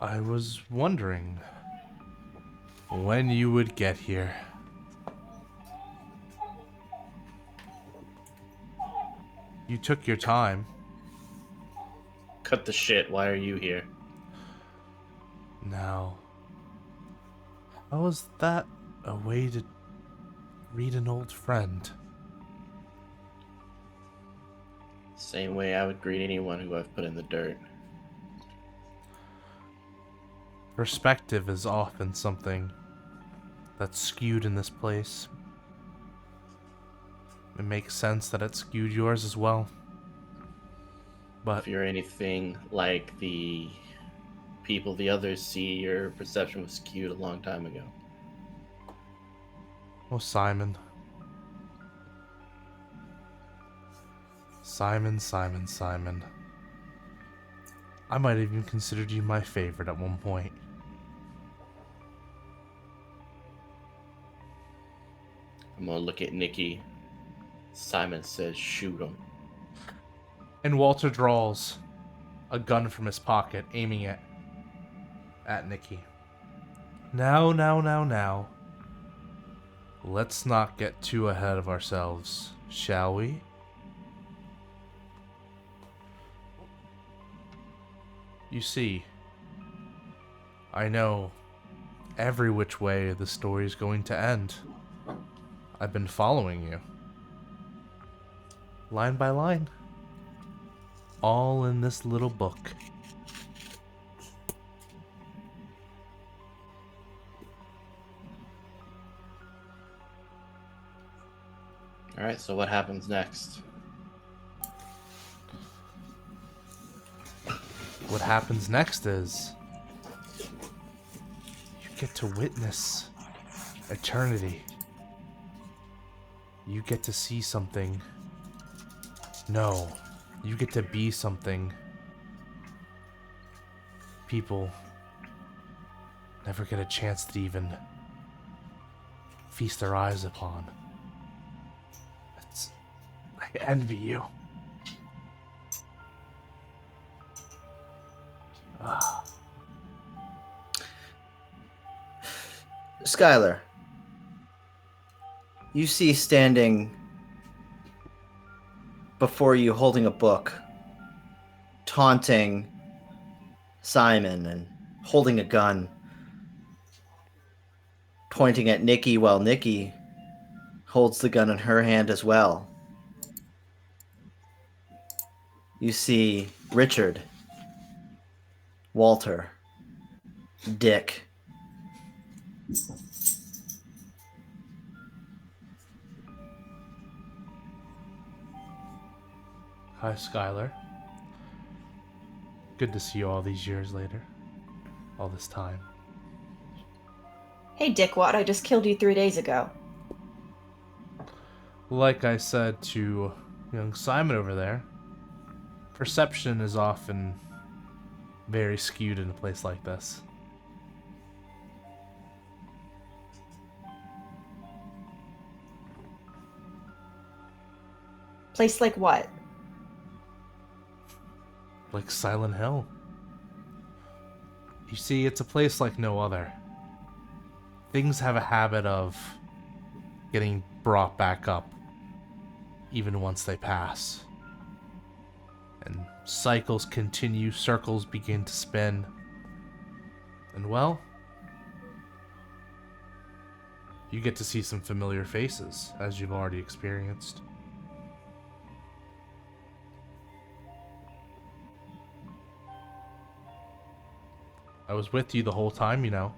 I was wondering when you would get here. You took your time. Cut the shit. Why are you here? Now, how is that a way to read an old friend? Same way I would greet anyone who I've put in the dirt. Perspective is often something that's skewed in this place. It makes sense that it skewed yours as well. But If you're anything like the people the others see, your perception was skewed a long time ago. oh, Simon. Simon. I might have even considered you my favorite at one point. I'm gonna look at Nikki. Simon says, shoot him. And Walter draws a gun from his pocket, aiming it at Nikki. Now. Let's not get too ahead of ourselves, shall we? You see, I know every which way the story's going to end. I've been following you. Line by line. All in this little book. Alright, so what happens next? What happens next is you get to witness eternity. You get to see something. No, you get to be something people never get a chance to even feast their eyes upon. I envy you. Skyler, you see standing before you holding a book, taunting Simon and holding a gun, pointing at Nikki while Nikki holds the gun in her hand as well. You see Richard, Walter, Dick. Hi, Skyler. Good to see you all these years later. All this time. Hey, Dickwad, I just killed you 3 days ago. Like I said to young Simon over there, perception is often very skewed in a place like this. Place like what? Like Silent Hill. You see, it's a place like no other. Things have a habit of getting brought back up, even once they pass. And cycles continue, circles begin to spin. And well, you get to see some familiar faces, as you've already experienced. I was with you the whole time, you know.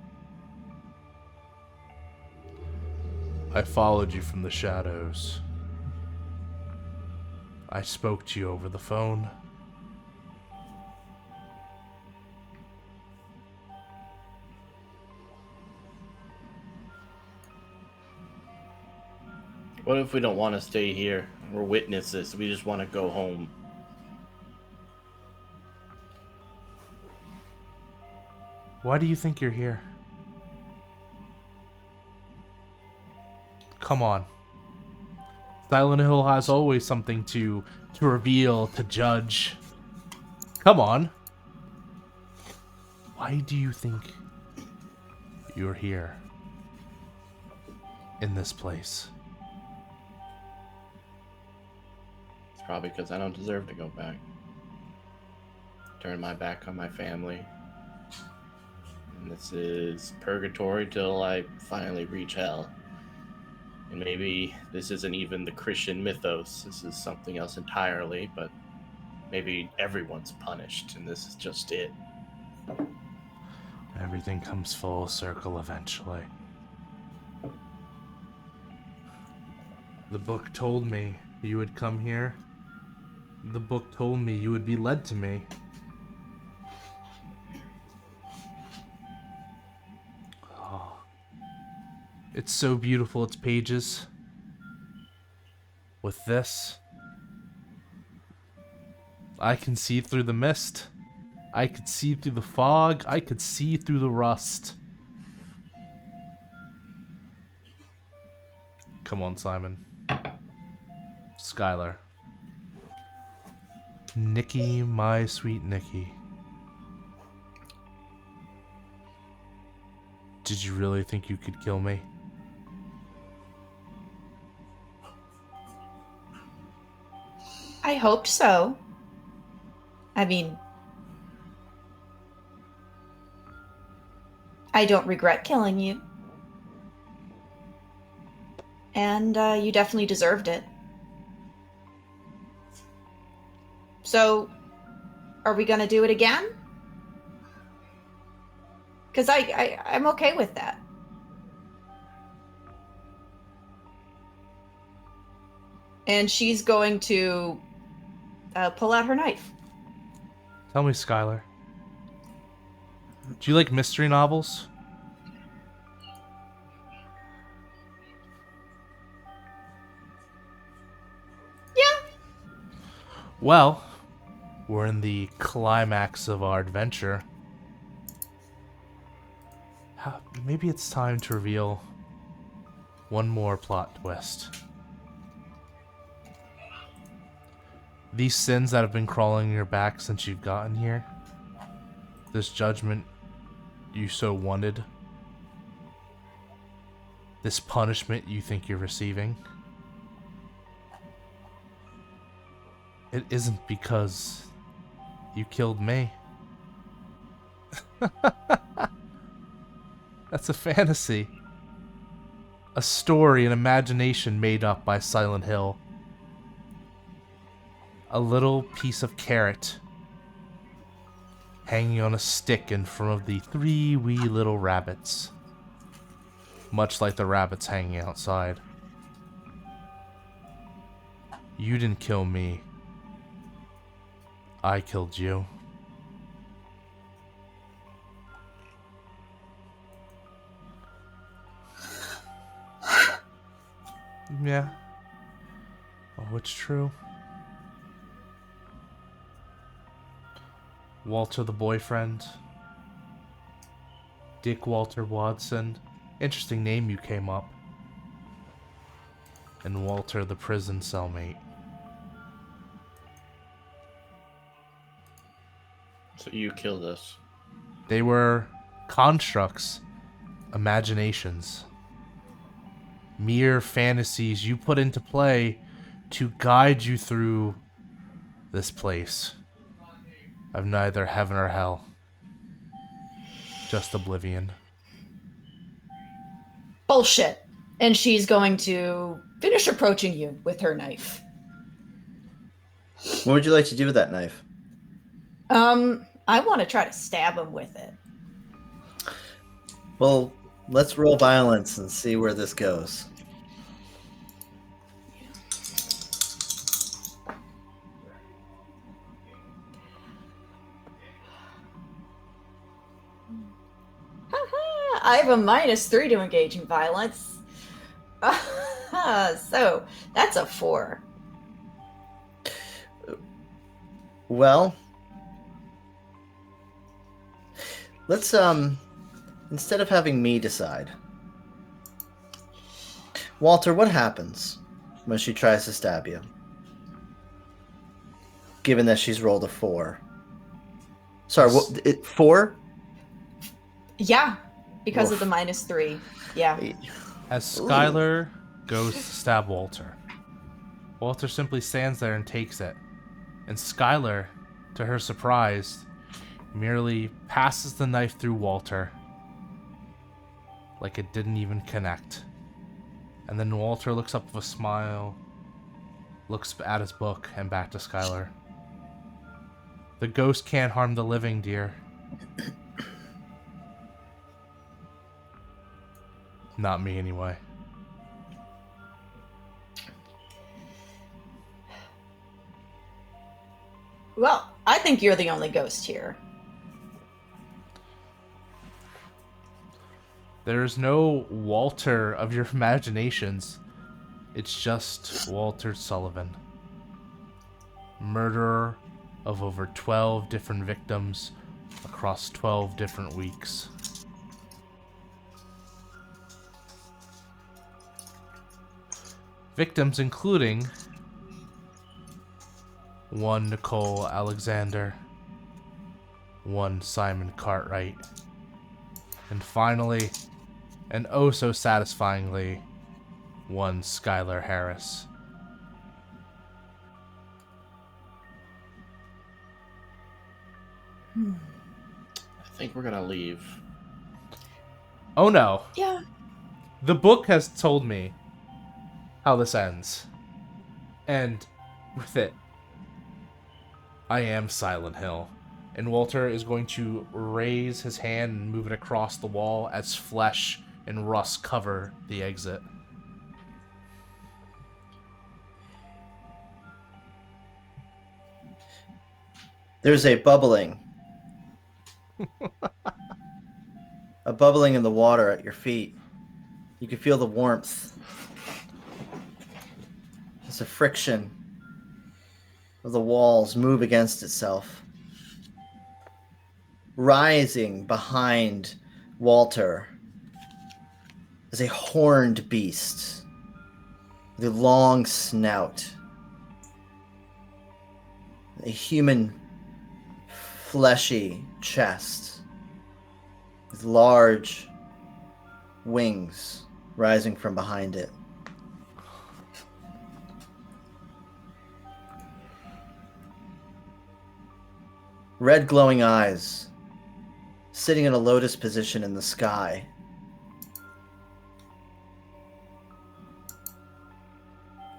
I followed you from the shadows. I spoke to you over the phone. What if we don't want to stay here? We're witnesses. We just want to go home. Why do you think you're here? Come on. Silent Hill has always something to reveal, to judge. Come on. Why do you think you're here? In this place? It's probably because I don't deserve to go back. Turn my back on my family. And this is purgatory till I finally reach hell. And maybe this isn't even the Christian mythos. This is something else entirely, but maybe everyone's punished, and this is just it. Everything comes full circle eventually. The book told me you would come here. The book told me you would be led to me. Oh. It's so beautiful, its pages. With this, I can see through the mist. I could see through the fog. I could see through the rust. Come on, Simon. Skyler. Nikki, my sweet Nikki. Did you really think you could kill me? I hoped so. I mean, I don't regret killing you. And you definitely deserved it. So, are we gonna do it again? Because I'm okay with that. And she's going to pull out her knife. Tell me, Skyler. Do you like mystery novels? Yeah. Well, we're in the climax of our adventure. Maybe it's time to reveal one more plot twist. These sins that have been crawling in your back since you've gotten here, this judgment you so wanted, this punishment you think you're receiving, it isn't because you killed me. That's a fantasy. A story, an imagination made up by Silent Hill. A little piece of carrot hanging on a stick in front of the 3 wee little rabbits. Much like the rabbits hanging outside. You didn't kill me. I killed you. Yeah. Oh, it's true. Walter the boyfriend. Dick Walter Watson. Interesting name you came up. And Walter the prison cellmate. So you killed us. They were constructs. Imaginations. Mere fantasies you put into play to guide you through this place of neither heaven or hell, just oblivion. Bullshit. And she's going to finish approaching you with her knife. What would you like to do with that knife? I want to try to stab him with it. Well, let's roll violence and see where this goes. I have a -3 to engage in violence. So that's a 4. Well, let's instead of having me decide. Walter, what happens when she tries to stab you? Given that she's rolled a 4. Sorry, what, 4? Yeah, because Oof. of the -3. Yeah. As Skyler goes to stab Walter, Walter simply stands there and takes it. And Skyler, to her surprise, merely passes the knife through Walter like it didn't even connect. And then Walter looks up with a smile, looks at his book, and back to Skyler. The ghost can't harm the living, dear. Not me, anyway. Well, I think you're the only ghost here. There's no Walter of your imaginations. It's just Walter Sullivan. Murderer of over 12 different victims across 12 different weeks. Victims including one Nicole Alexander, one Simon Cartwright, and finally, and oh so satisfyingly, one Skyler Harris. I think we're gonna leave. Oh no. Yeah. The book has told me how this ends. And with it, I am Silent Hill. And Walter is going to raise his hand and move it across the wall as flesh and rust cover the exit. There's a bubbling. A bubbling in the water at your feet. You can feel the warmth. There's a friction of the walls move against itself. Rising behind Walter is a horned beast with a long snout, a human fleshy chest with large wings rising from behind it. Red glowing eyes, sitting in a lotus position in the sky.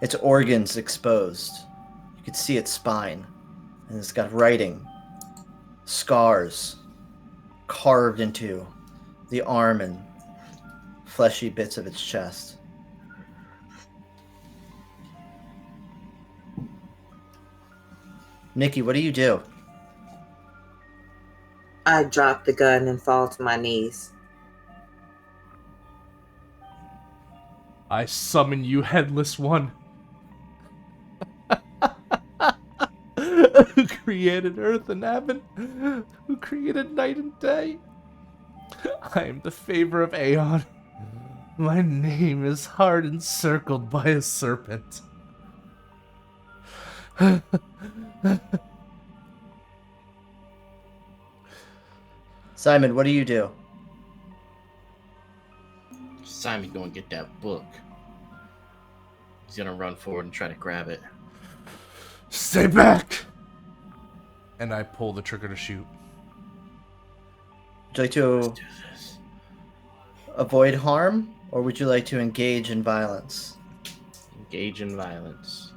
Its organs exposed. You could see its spine, and it's got writing, scars carved into the arm and fleshy bits of its chest. Nikki, what do you do? I drop the gun and fall to my knees. I summon you, Headless One. Who created earth and heaven? Who created night and day? I am the favor of Aeon. My name is heart encircled by a serpent. Simon, what do you do? Simon going to get that book. He's going to run forward and try to grab it. Stay back! And I pull the trigger to shoot. Would you like to Let's do this. avoid harm, or would you like to engage in violence? Engage in violence.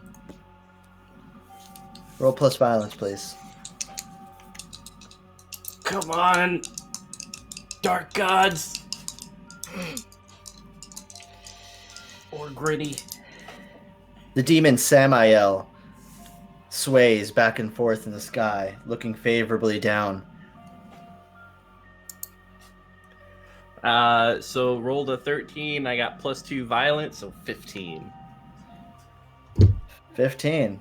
Roll plus violence, please. Come on, dark gods. Or gritty. The demon Samael sways back and forth in the sky, looking favorably down. So rolled a 13. I got +2 violence, so 15. 15.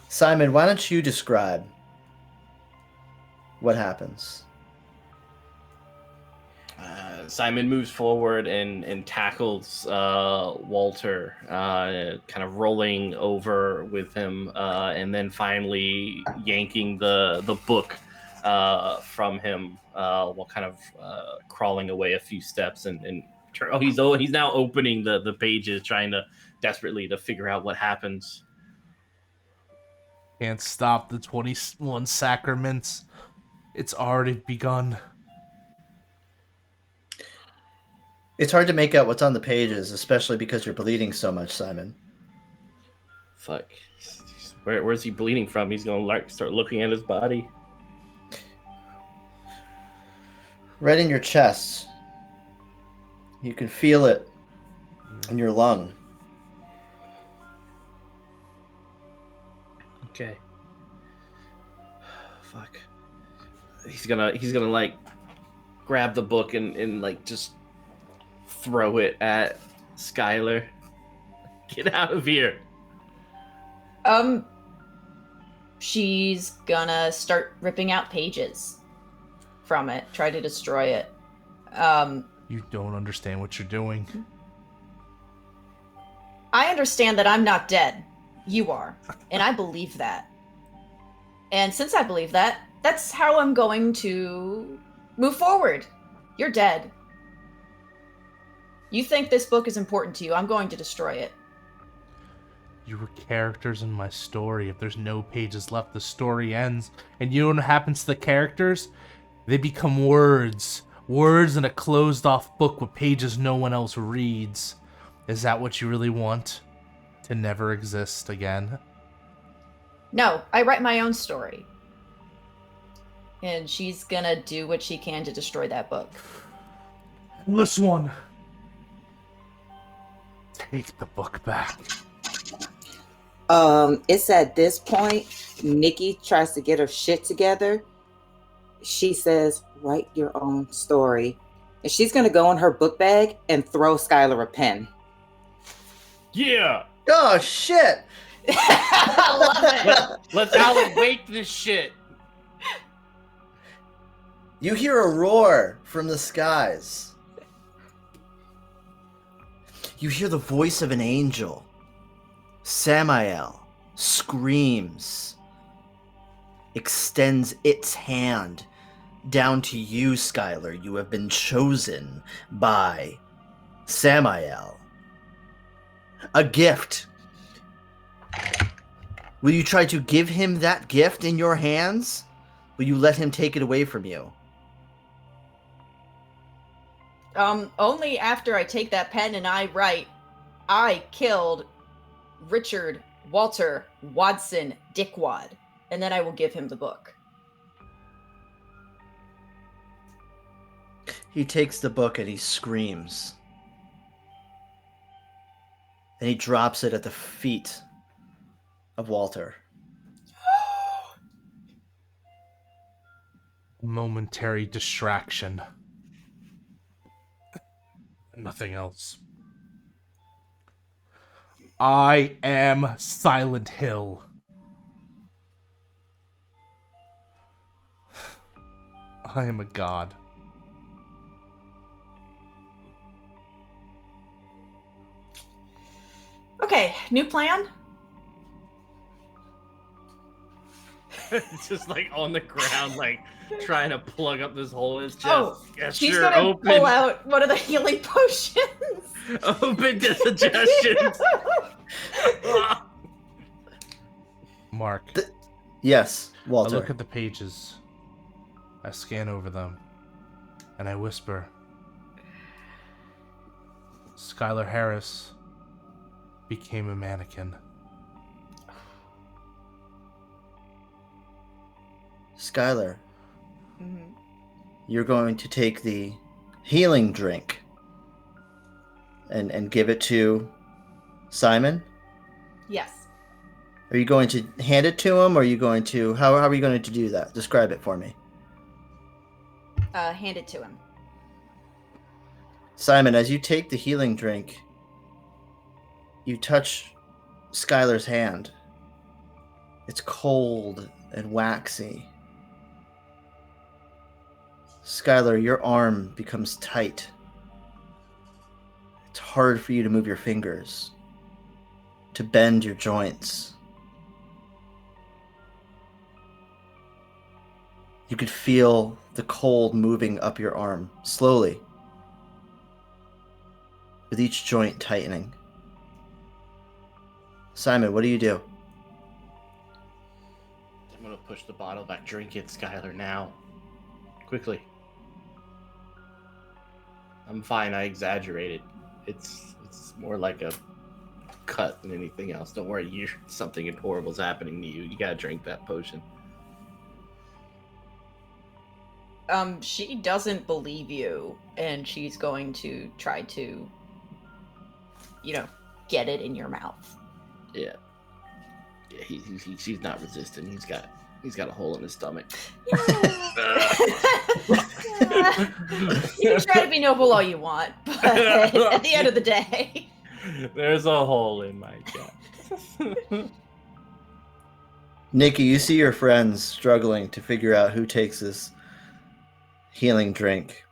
Simon, why don't you describe what happens? Simon moves forward and tackles Walter, kind of rolling over with him, and then finally yanking the book from him while kind of crawling away a few steps. And he's now opening the pages, trying to desperately to figure out what happens. Can't stop the 21 sacraments. It's already begun. It's hard to make out what's on the pages, especially because you're bleeding so much, Simon. Fuck. Where's he bleeding from? He's gonna start looking at his body. Right in your chest. You can feel it in your lung. Okay. Fuck. He's gonna like grab the book and like just throw it at Skyler. Get out of here. She's gonna start ripping out pages from it, try to destroy it. You don't understand what you're doing. I understand that I'm not dead. You are. And I believe that. And since I believe that, that's how I'm going to move forward. You're dead. You think this book is important to you. I'm going to destroy it. You were characters in my story. If there's no pages left, the story ends. And you know what happens to the characters? They become words. Words in a closed-off book with pages no one else reads. Is that what you really want? To never exist again? No, I write my own story. And she's gonna do what she can to destroy that book. This one. Take the book back. It's at this point, Nikki tries to get her shit together. She says, write your own story. And she's going to go in her book bag and throw Skyler a pen. Yeah. Oh, shit! I love it. Let's Alan wake this shit. You hear a roar from the skies. You hear the voice of an angel. Samael screams, extends its hand down to you, Skyler. You have been chosen by Samael. A gift. Will you try to give him that gift in your hands? Will you let him take it away from you? Only after I take that pen and I write, I killed Richard Walter Watson Dickwad, and then I will give him the book. He takes the book and he screams. And he drops it at the feet of Walter. Momentary distraction. Nothing else. I am Silent Hill. I am a god. Okay, new plan? Just like on the ground, like trying to plug up this hole in his chest. Oh, Yeah, she's sure, gonna open. pull out one of the healing potions. Open to suggestions. Mark, Yes, I Walter. look at the pages. I scan over them. And I whisper. Skyler Harris became a mannequin. Skyler, Mhm. you're going to take the healing drink and give it to Simon? Yes. Are you going to hand it to him, or are you going to... How are you going to do that? Describe it for me. Hand it to him. Simon, as you take the healing drink, you touch Skyler's hand. It's cold and waxy. Skyler, your arm becomes tight. It's hard for you to move your fingers, to bend your joints. You could feel the cold moving up your arm, slowly, with each joint tightening. Simon, what do you do? I'm gonna push the bottle back. Drink it, Skyler, now. Quickly. I'm fine, I exaggerated. It's more like a cut than anything else. Don't worry, something horrible's happening to you. You gotta drink that potion. She doesn't believe you, and she's going to try to, get it in your mouth. Yeah. She's not resistant. He's got a hole in his stomach. You can try to be noble all you want, but at the end of the day, there's a hole in my gut. Nikki, you see your friends struggling to figure out who takes this healing drink.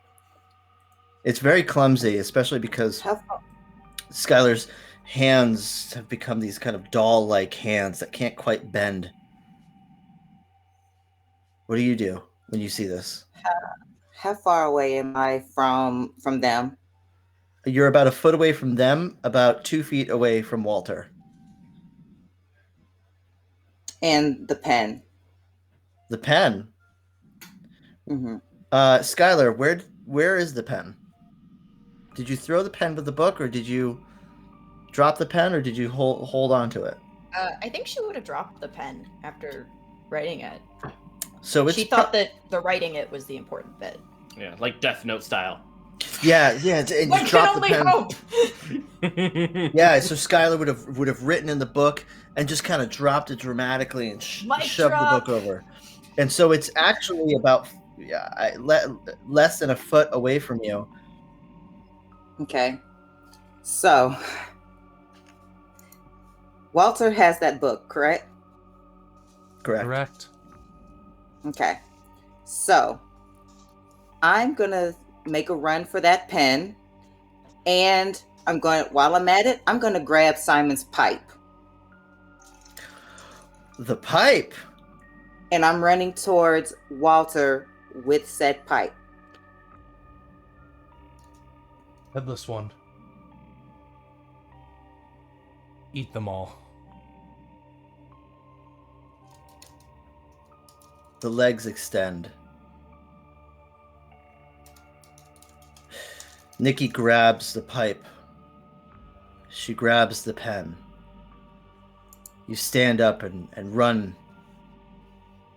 It's very clumsy, especially because Skyler's hands have become these kind of doll-like hands that can't quite bend. What do you do when you see this? How far away am I from them? You're about a foot away from them, about 2 feet away from Walter. And the pen. The pen? Mm-hmm. Skyler, where is the pen? Did you throw the pen with the book, or did you drop the pen, or did you hold on to it? I think she would have dropped the pen after writing it. So she thought that the writing it was the important bit. Yeah, like Death Note style. Yeah, and you dropped the pen. Hope. Yeah, so Skyler would have written in the book and just kind of dropped it dramatically and shoved the book over. And so it's actually about less than a foot away from you. Okay. So Walter has that book, correct? Correct. Okay. So I'm going to make a run for that pen, and while I'm at it, I'm going to grab Simon's pipe. The pipe? And I'm running towards Walter with said pipe. Headless one. Eat them all. The legs extend. Nikki grabs the pipe. She grabs the pen. You stand up and run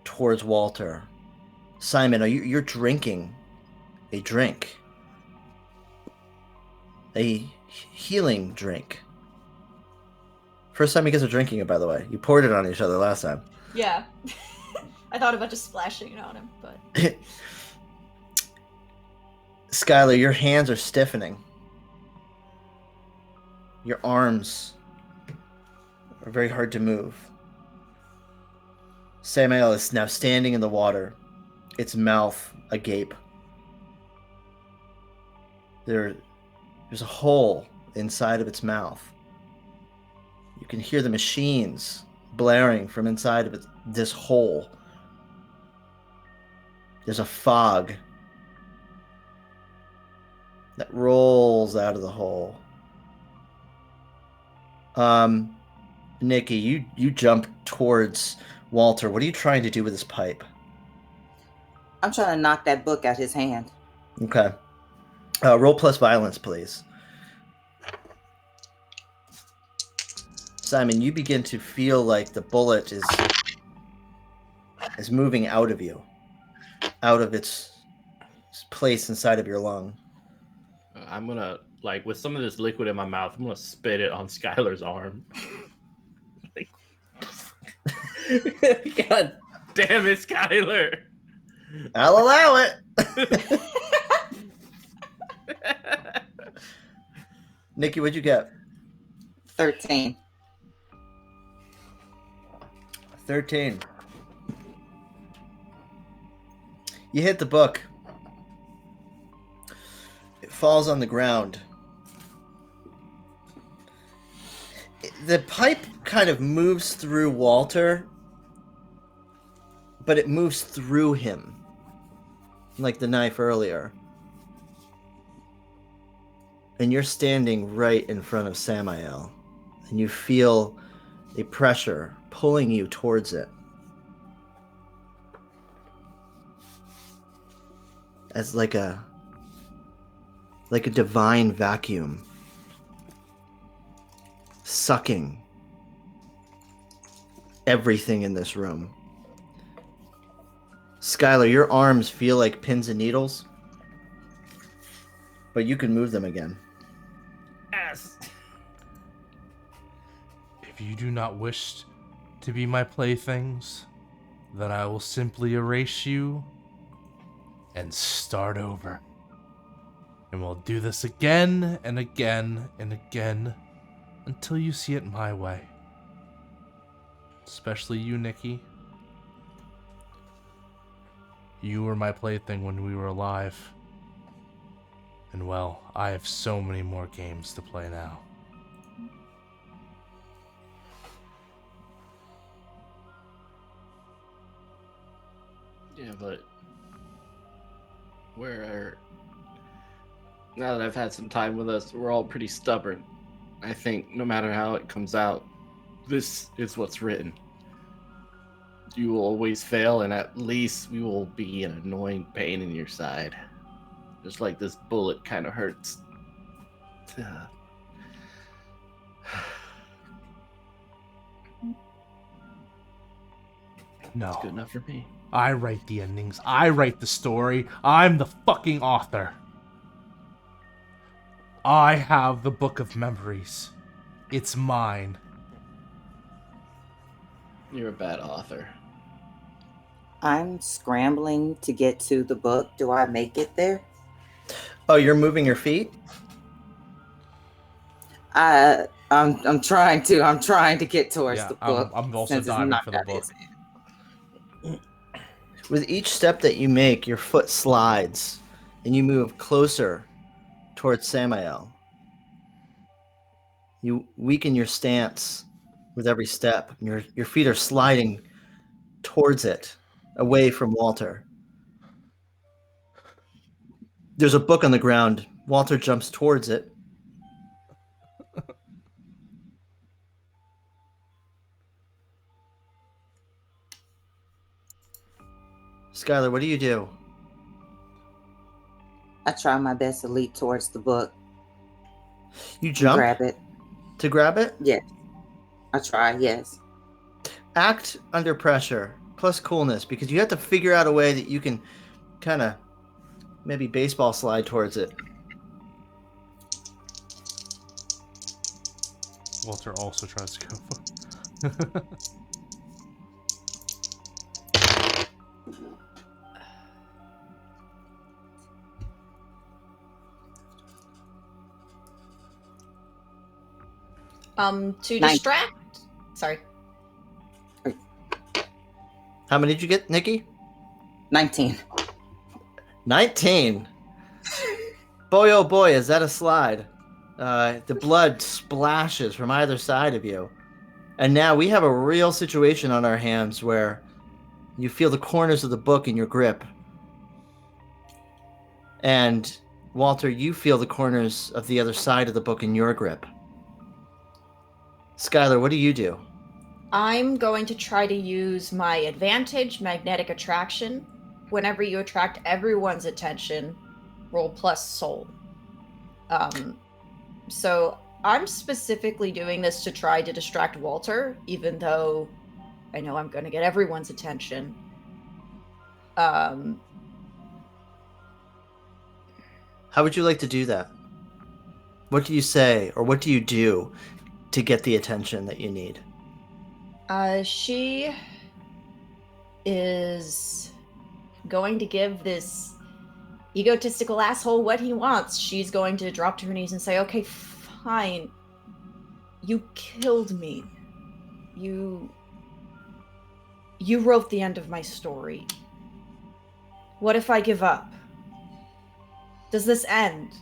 towards Walter. Simon, you're drinking a drink. A healing drink. First time you guys are drinking it, by the way. You poured it on each other last time. Yeah. I thought about just splashing it on him, but... Skyler, your hands are stiffening. Your arms are very hard to move. Samael is now standing in the water, its mouth agape. There's a hole inside of its mouth. You can hear the machines blaring from inside of this hole. There's a fog that rolls out of the hole. Nikki, you jump towards Walter. What are you trying to do with this pipe? I'm trying to knock that book out his hand. Okay. Roll plus violence, please. Simon, you begin to feel like the bullet is moving out of you, out of its place inside of your lung. I'm gonna, like, with some of this liquid in my mouth, I'm gonna spit it on Skylar's arm. Like, God damn it, Skylar! I'll allow it. Nikki, what'd you get? 13. 13. You hit the book. It falls on the ground. The pipe kind of moves through Walter, but it moves through him, like the knife earlier. And you're standing right in front of Samael, and you feel a pressure pulling you towards it. As like a divine vacuum sucking everything in this room. Skylar, your arms feel like pins and needles, but you can move them again. Yes. If you do not wish to be my playthings, then I will simply erase you and start over. And we'll do this again and again and again until you see it my way. Especially you, Nikki. You were my plaything when we were alive. And well, I have so many more games to play now. Yeah, but now that I've had some time with us, we're all pretty stubborn. I think no matter how it comes out, this is what's written. You will always fail, and at least we will be an annoying pain in your side. Just like this bullet kind of hurts. No. It's good enough for me. I write the endings. I write the story. I'm the fucking author. I have the book of memories. It's mine. You're a bad author. I'm scrambling to get to the book. Do I make it there? Oh, you're moving your feet? I'm trying to. I'm trying to get towards Yeah, the book. I'm also since it's diving not for the got book. his- With each step that you make, your foot slides, and you move closer towards Samael. You weaken your stance with every step. Your feet are sliding towards it, away from Walter. There's a book on the ground. Walter jumps towards it. Skylar, what do you do? I try my best to leap towards the book. You jump Grab it. to grab it? Yes. I try, yes. Act under pressure, plus coolness, because you have to figure out a way that you can kind of maybe baseball slide towards it. Walter also tries to go for To 9. distract. Sorry. How many did you get, Nikki? 19. 19. Boy, oh boy, is that a slide. The blood splashes from either side of you. And now we have a real situation on our hands where you feel the corners of the book in your grip. And Walter, you feel the corners of the other side of the book in your grip. Skylar, what do you do? I'm going to try to use my advantage, magnetic attraction. Whenever you attract everyone's attention, roll plus soul. So I'm specifically doing this to try to distract Walter, even though I know I'm going to get everyone's attention. How would you like to do that? What do you say, or what do you do to get the attention that you need? She is going to give this egotistical asshole what he wants. She's going to drop to her knees and say, okay, fine. You killed me. You wrote the end of my story. What if I give up? Does this end?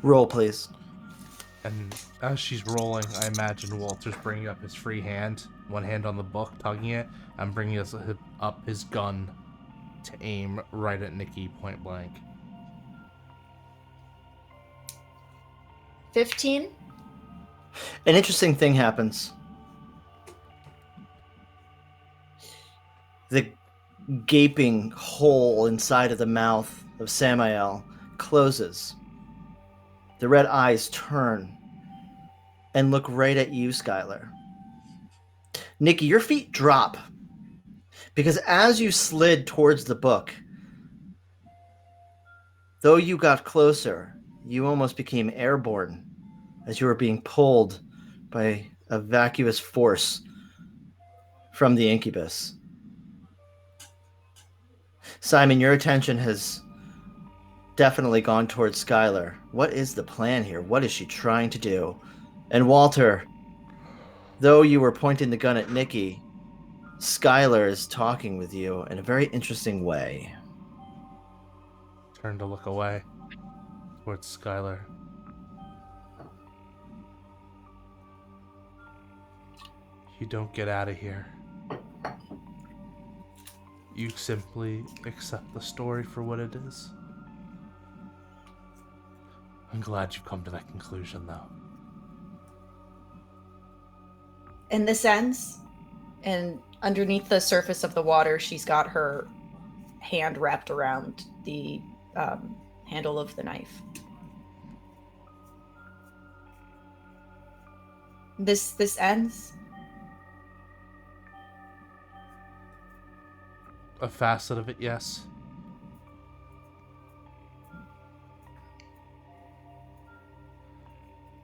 Roll, please. And as she's rolling, I imagine Walter's bringing up his free hand, one hand on the book, tugging it, and bringing up his gun to aim right at Nikki point blank. 15? An interesting thing happens. The gaping hole inside of the mouth of Samael closes. The red eyes turn and look right at you, Skyler. Nikki, your feet drop because as you slid towards the book, though you got closer, you almost became airborne as you were being pulled by a vacuous force from the incubus. Simon, your attention has definitely gone towards Skyler. What is the plan here? What is she trying to do? And Walter, though you were pointing the gun at Nikki, Skyler is talking with you in a very interesting way. Turn to look away towards Skylar. You don't get out of here. You simply accept the story for what it is. I'm glad you've come to that conclusion, though. And this ends, and underneath the surface of the water, she's got her hand wrapped around the handle of the knife. This ends. A facet of it, yes.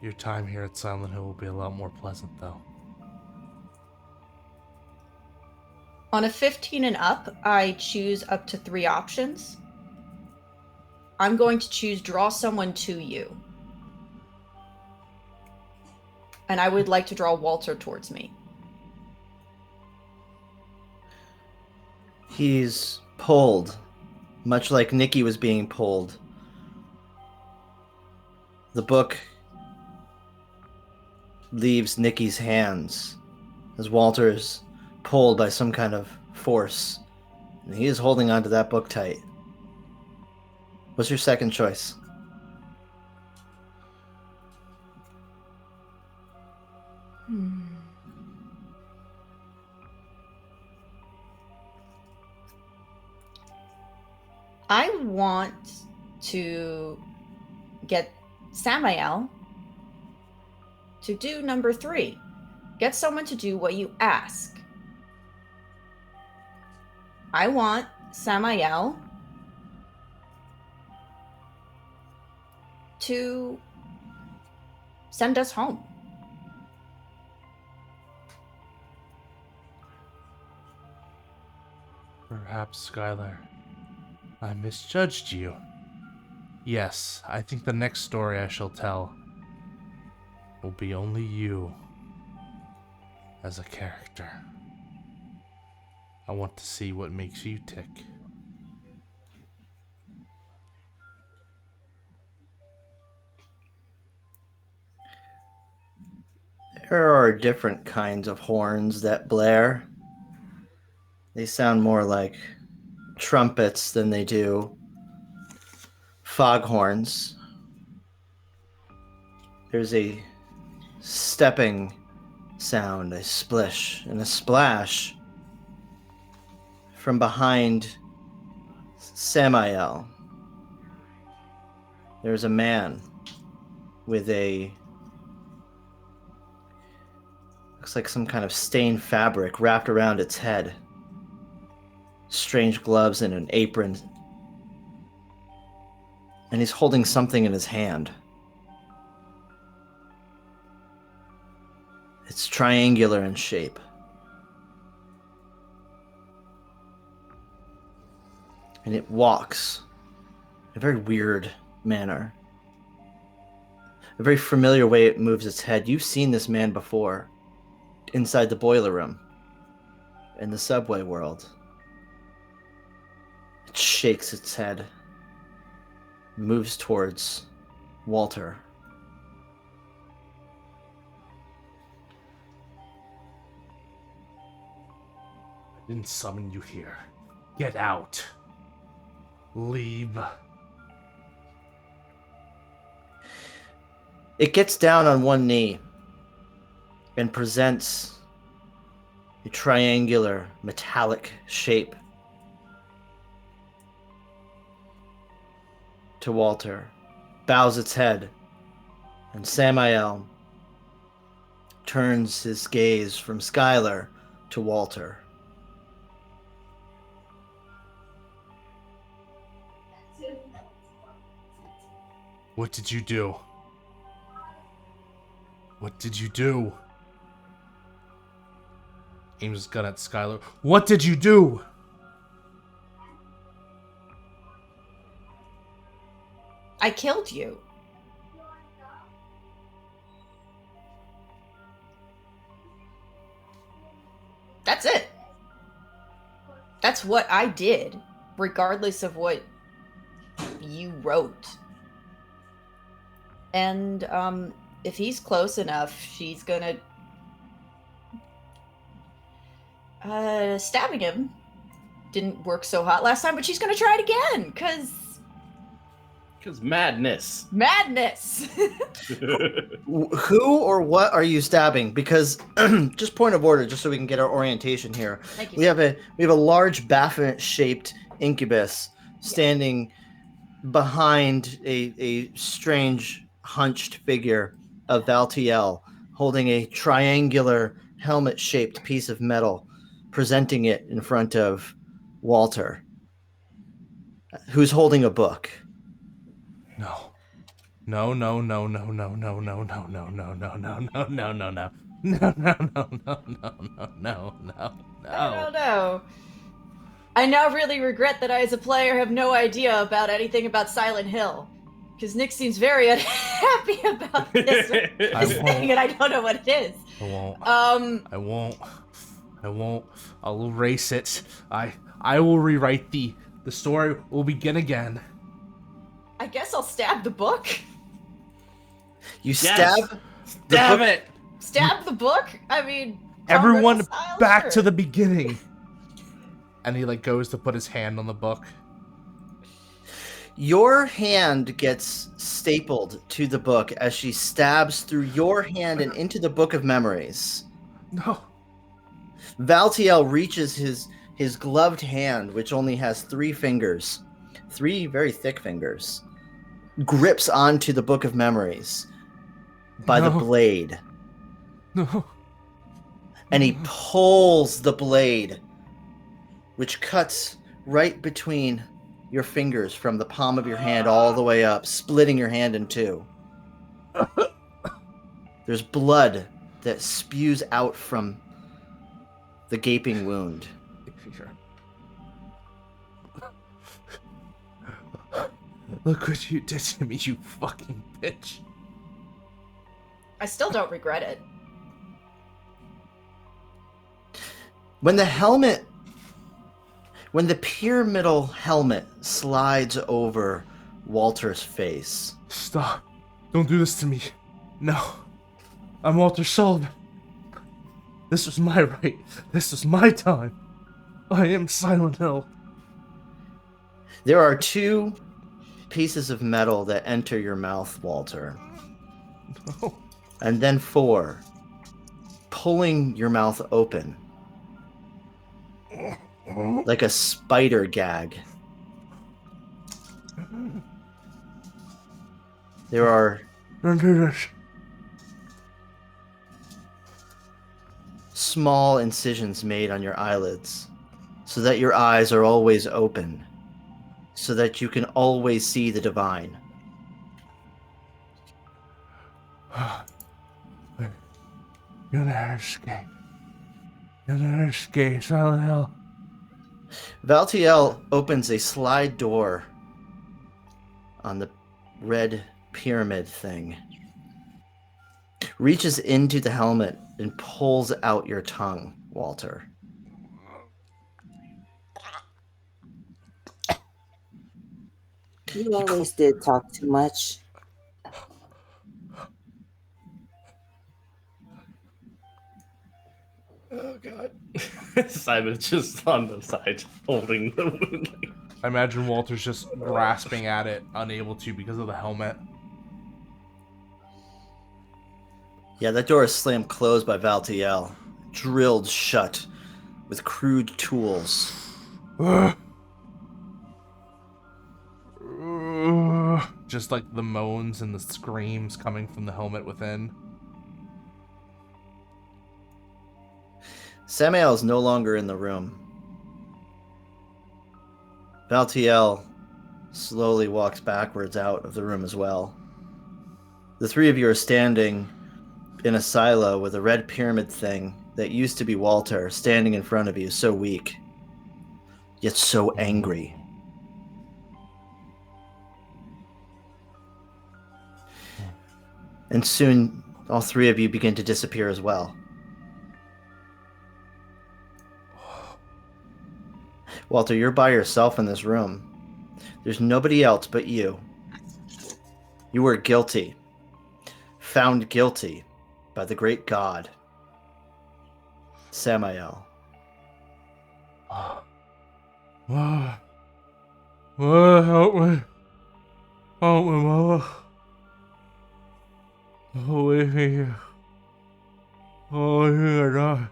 Your time here at Silent Hill will be a lot more pleasant, though. On a 15 and up, I choose up to 3 options. I'm going to choose draw someone to you. And I would like to draw Walter towards me. He's pulled, much like Nikki was being pulled. The book leaves Nikki's hands as Walter is pulled by some kind of force. And he is holding onto that book tight. What's your second choice? I want to get Samael to do number 3. Get someone to do what you ask. I want Samael to send us home. Perhaps, Skylar, I misjudged you. Yes, I think the next story I shall tell will be only you as a character. I want to see what makes you tick. There are different kinds of horns that blare. They sound more like trumpets than they do foghorns. There's a stepping sound, a splish and a splash from behind Samael. There's a man with looks like some kind of stained fabric wrapped around its head. Strange gloves and an apron. and he's holding something in his hand. It's triangular in shape. And it walks in a very weird manner. A very familiar way it moves its head. You've seen this man before, inside the boiler room, in the subway world. It shakes its head, moves towards Walter. I didn't summon you here. Get out. Leave. It gets down on one knee and presents a triangular metallic shape to Walter, bows its head, and Samael turns his gaze from Skyler to Walter. What did you do? What did you do? Aims his gun at Skyler. What did you do? I killed you. That's it. That's what I did, regardless of what you wrote. And if he's close enough, she's gonna stabbing him didn't work so hot last time, but she's gonna try it again because madness. Madness. Who or what are you stabbing? Because just point of order, just so we can get our orientation here. Thank you. We have a large Baphomet-shaped incubus standing behind a strange hunched figure of Valtiel, holding a triangular helmet-shaped piece of metal, presenting it in front of Walter, who's holding a book. No. No, no, no, no, no, no, no, no, no, no, no, no, no, no, no, no. No, no, no, no, no, no, no, no, I don't know. I now really regret that I, as a player, have no idea about anything about Silent Hill. Because Nick seems very unhappy about this thing, and I don't know what it is. I won't. I won't. I won't. I'll erase it. I will rewrite the story will begin again. I guess I'll stab the book. You stab it. Stab the book? I mean, Everyone style, back sure. to the beginning. And he goes to put his hand on the book. Your hand gets stapled to the book as she stabs through your hand and into the book of memories. No. Valtiel reaches his gloved hand, which only has 3 fingers, 3 very thick fingers, grips onto the book of memories by the blade. No. And he pulls the blade, which cuts right between your fingers from the palm of your hand all the way up, splitting your hand in 2. There's blood that spews out from the gaping wound. Look what you did to me, you fucking bitch. I still don't regret it. When the pyramidal helmet slides over Walter's face. Stop. Don't do this to me. No. I'm Walter Sullivan. This was my right. This was my time. I am Silent Hill. There are 2 pieces of metal that enter your mouth, Walter. No. And then 4, pulling your mouth open. Like a spider gag. There are Don't do this. small incisions made on your eyelids so that your eyes are always open, so that you can always see the divine. You'll never escape. You'll never escape, Silent Hill. Valtiel opens a slide door on the red pyramid thing, reaches into the helmet, and pulls out your tongue, Walter. You always did talk too much. Oh god. Simon's just on the side holding the wound. I imagine Walter's just grasping at it, unable to because of the helmet. Yeah, that door is slammed closed by Valtiel, drilled shut with crude tools. Just like the moans and the screams coming from the helmet within. Samael is no longer in the room. Valtiel slowly walks backwards out of the room as well. The three of you are standing in a silo with a red pyramid thing that used to be Walter standing in front of you, so weak, yet so angry. And soon, all three of you begin to disappear as well. Walter, you're by yourself in this room. There's nobody else but you. You were guilty. Found guilty by the great god, Samael. Help me. Help me, Mama. Don't leave me here. Oh, you're gonna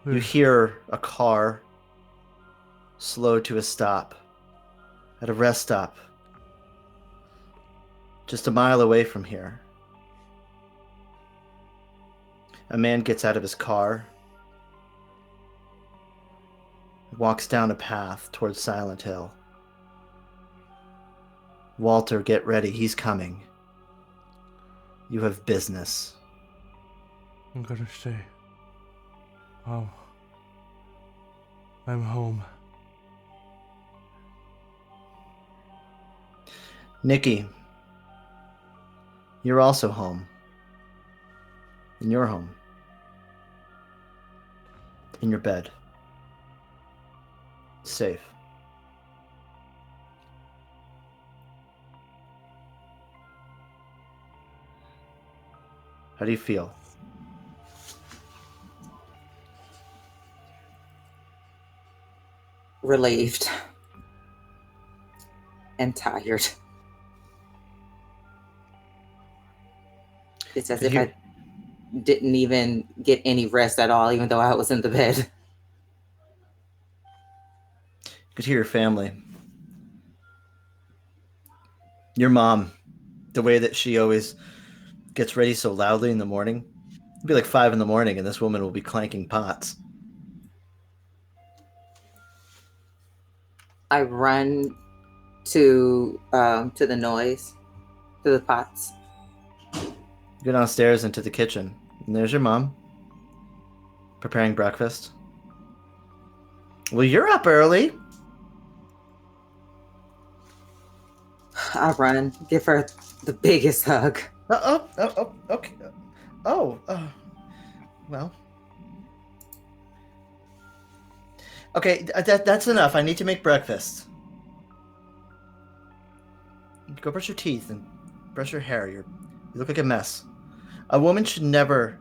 die. You hear a car slow to a stop at a rest stop just a mile away from here. A man gets out of his car, walks down a path towards Silent Hill. Walter, get ready. He's coming. You have business. I'm gonna stay. I'm home. Nikki, you're also home. In your home. In your bed. Safe. How do you feel? Relieved and tired. It's as if I didn't even get any rest at all, even though I was in the bed. You could hear your family. Your mom, the way that she always gets ready so loudly in the morning. It'll be like 5 a.m, and this woman will be clanking pots. I run to the noise, to the pots. You go downstairs into the kitchen, and there's your mom preparing breakfast. Well, you're up early. I run, give her the biggest hug. Okay. Well. Okay, that's enough. I need to make breakfast. Go brush your teeth and brush your hair. You look like a mess. A woman should never...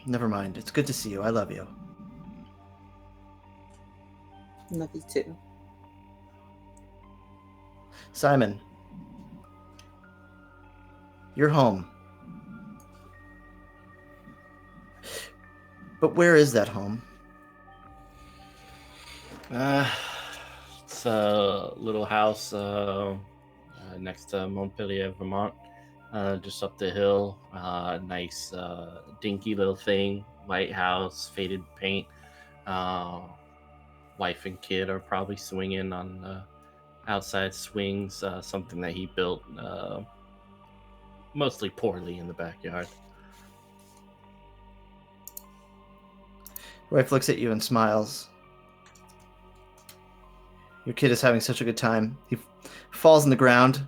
Never mind. It's good to see you. I love you. Love you too. Simon, you're home. But where is that home? It's a little house next to Montpelier, Vermont. Just up the hill. Nice, dinky little thing. White house, faded paint. Wife and kid are probably swinging on outside swings. Something that he built mostly poorly in the backyard. Wife looks at you and smiles. Your kid is having such a good time. He falls on the ground,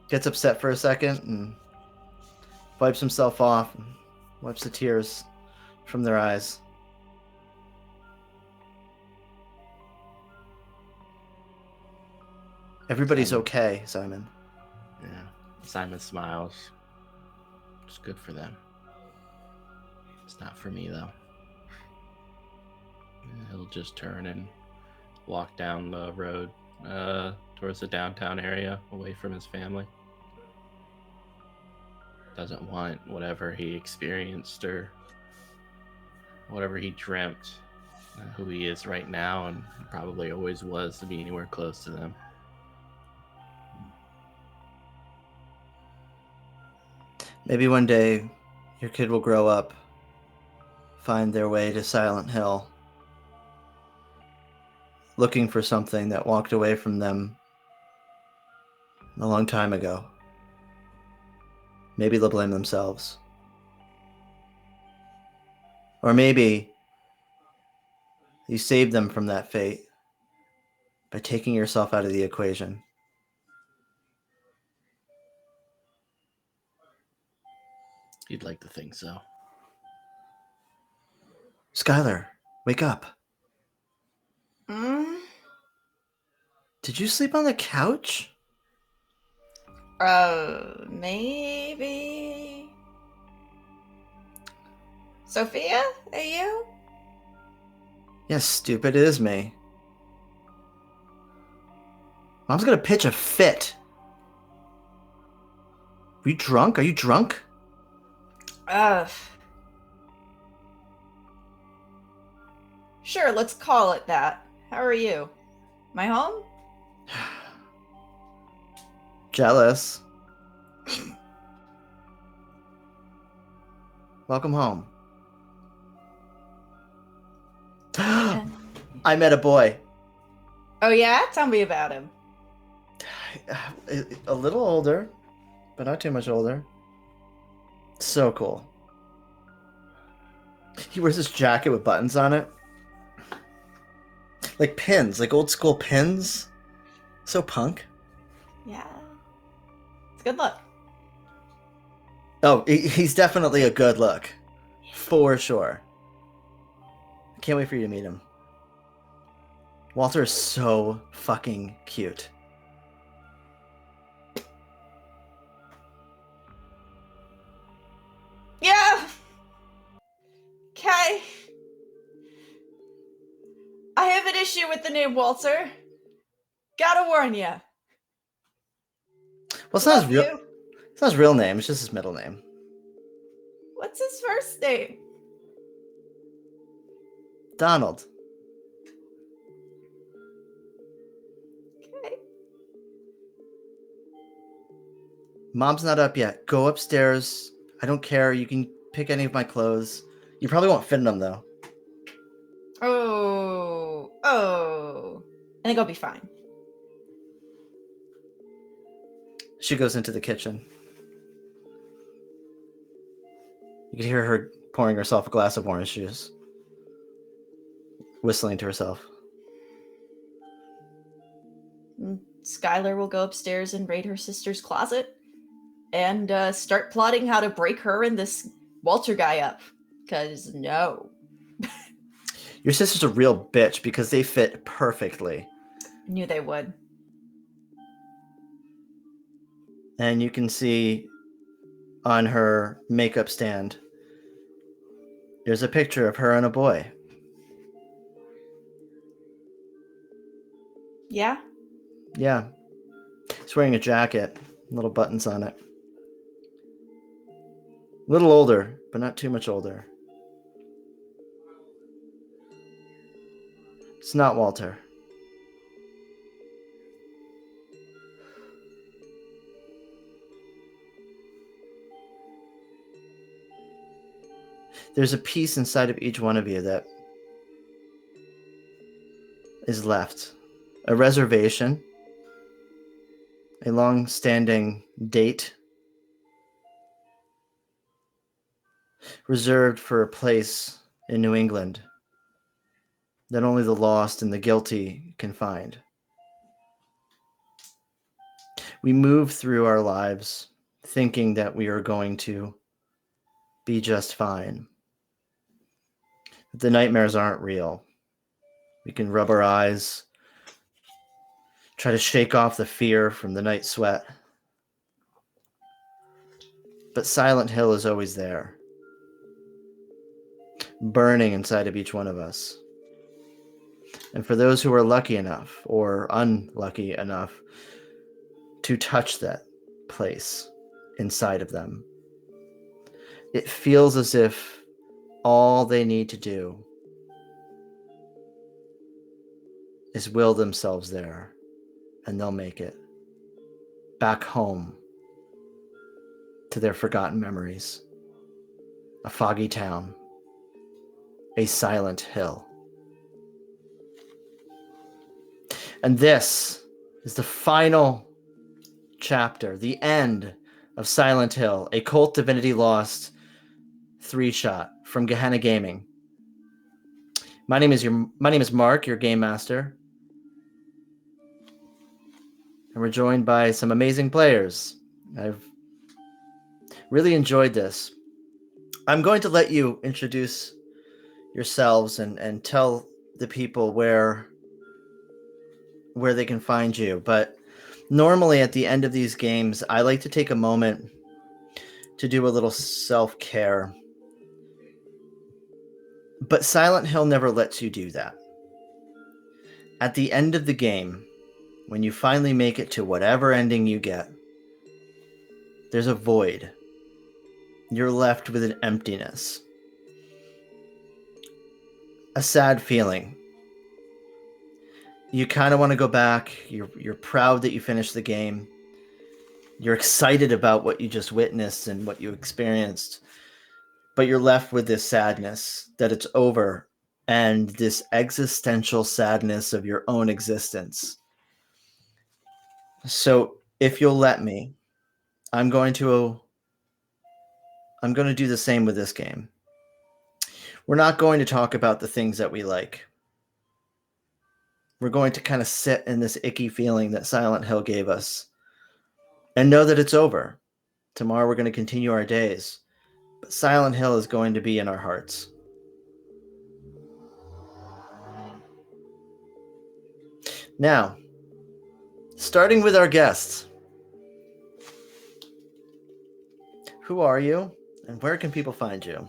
gets upset for a second, and wipes himself off, and wipes the tears from their eyes. Everybody's okay, Simon. Yeah. Simon smiles. It's good for them. It's not for me, though. He'll just turn and walk down the road towards the downtown area, away from his family. Doesn't want whatever he experienced or whatever he dreamt, who he is right now and probably always was, to be anywhere close to them. Maybe one day your kid will grow up, find their way to Silent Hill, looking for something that walked away from them a long time ago. Maybe they'll blame themselves. Or maybe you saved them from that fate by taking yourself out of the equation. You'd like to think so. Skyler, wake up. Mm? Did you sleep on the couch? Maybe. Sophia, are you? Yes, stupid, it is me. Mom's gonna pitch a fit. Are you drunk? Are you drunk? Sure, let's call it that. How are you? Am I home? Jealous. Welcome home. I met a boy. Oh yeah? Tell me about him. A little older, but not too much older. So cool. He wears this jacket with buttons on it. Like pins, like old school pins. So punk. Yeah. It's a good look. Oh, he's definitely a good look. For sure. I can't wait for you to meet him. Walter is so fucking cute. Yeah! Okay. I have an issue with the name Walter. Gotta warn ya. Well, it's not his real name. It's just his middle name. What's his first name? Donald. Okay. Mom's not up yet. Go upstairs. I don't care. You can pick any of my clothes. You probably won't fit in them, though. Oh. I think I'll be fine. She goes into the kitchen. You can hear her pouring herself a glass of orange juice. Whistling to herself. Skyler will go upstairs and raid her sister's closet and start plotting how to break her and this Walter guy up. Because no. Your sister's a real bitch because they fit perfectly. Knew they would. And you can see on her makeup stand, there's a picture of her and a boy. Yeah? Yeah. He's wearing a jacket, little buttons on it. A little older, but not too much older. It's not Walter. There's a piece inside of each one of you that is left. A reservation, a long-standing date, reserved for a place in New England that only the lost and the guilty can find. We move through our lives thinking that we are going to be just fine. The nightmares aren't real. We can rub our eyes, try to shake off the fear from the night sweat. But Silent Hill is always there, burning inside of each one of us. And for those who are lucky enough or unlucky enough to touch that place inside of them, it feels as if all they need to do is will themselves there, and they'll make it back home to their forgotten memories. A foggy town, a silent hill. And this is the final chapter, the end of Silent Hill, a Kult Divinity Lost 3-shot from Gehenna Gaming. My name is Mark, your game master. And we're joined by some amazing players. I've really enjoyed this. I'm going to let you introduce yourselves and tell the people where they can find you. But normally at the end of these games, I like to take a moment to do a little self-care. But Silent Hill never lets you do that. At the end of the game, when you finally make it to whatever ending you get, there's a void. You're left with an emptiness. A sad feeling. You kind of want to go back. You're proud that you finished the game. You're excited about what you just witnessed and what you experienced. But you're left with this sadness that it's over and this existential sadness of your own existence. So if you'll let me, I'm going to do the same with this game. We're not going to talk about the things that we like. We're going to kind of sit in this icky feeling that Silent Hill gave us and know that it's over. Tomorrow we're going to continue our days, but Silent Hill is going to be in our hearts. Now, starting with our guests. Who are you, and where can people find you?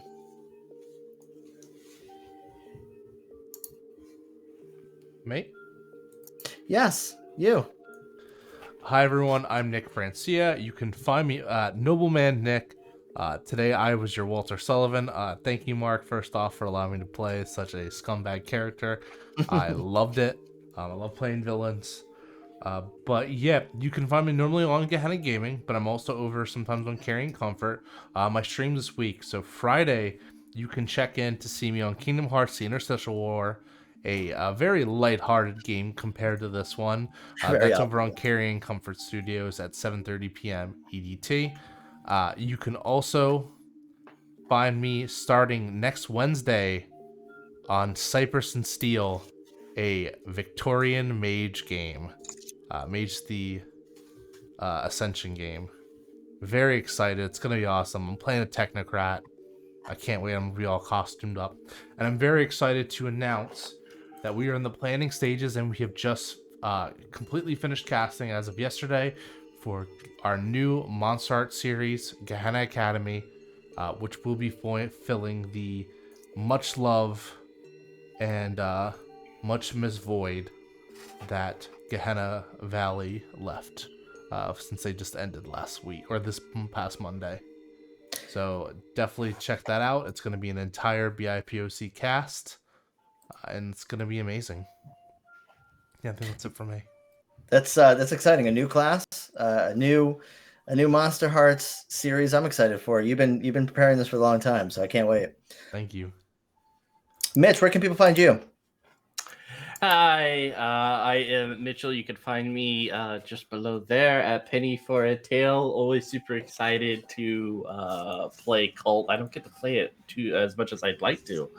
Me? Yes, you. Hi, everyone. I'm Nick Francia. You can find me at Nobleman Nick. Today, I was your Walter Sullivan. Thank you, Mark, first off, for allowing me to play such a scumbag character. I loved it. I love playing villains. But yeah, you can find me normally on Gehenna Gaming, but I'm also over sometimes on Carrying Comfort. My stream this week. So Friday, you can check in to see me on Kingdom Hearts: The Interstitial War, a very lighthearted game compared to this one. That's over on Carrying Comfort Studios at 7:30 p.m. EDT. You can also find me starting next Wednesday on Cypress and Steel, a Victorian Mage game. Mage the Ascension game. Very excited. It's going to be awesome. I'm playing a technocrat. I can't wait. I'm going to be all costumed up. And I'm very excited to announce that we are in the planning stages and we have just completely finished casting as of yesterday for our new Monster Art series, Gehenna Academy, which will be filling the much love and much missed void that Gehenna Valley left since they just ended last week or this past Monday. So definitely check that out. It's going to be an entire BIPOC cast, and it's going to be amazing. Yeah, I think that's it for me. That's exciting. A new class, a new Monster Hearts series. I'm excited for it. You've been preparing this for a long time, so I can't wait. Thank you. Mitch, where can people find you? Hi, I am Mitchell. You can find me just below there at Penny for a Tale. Always super excited to play Cult. I don't get to play it as much as I'd like to.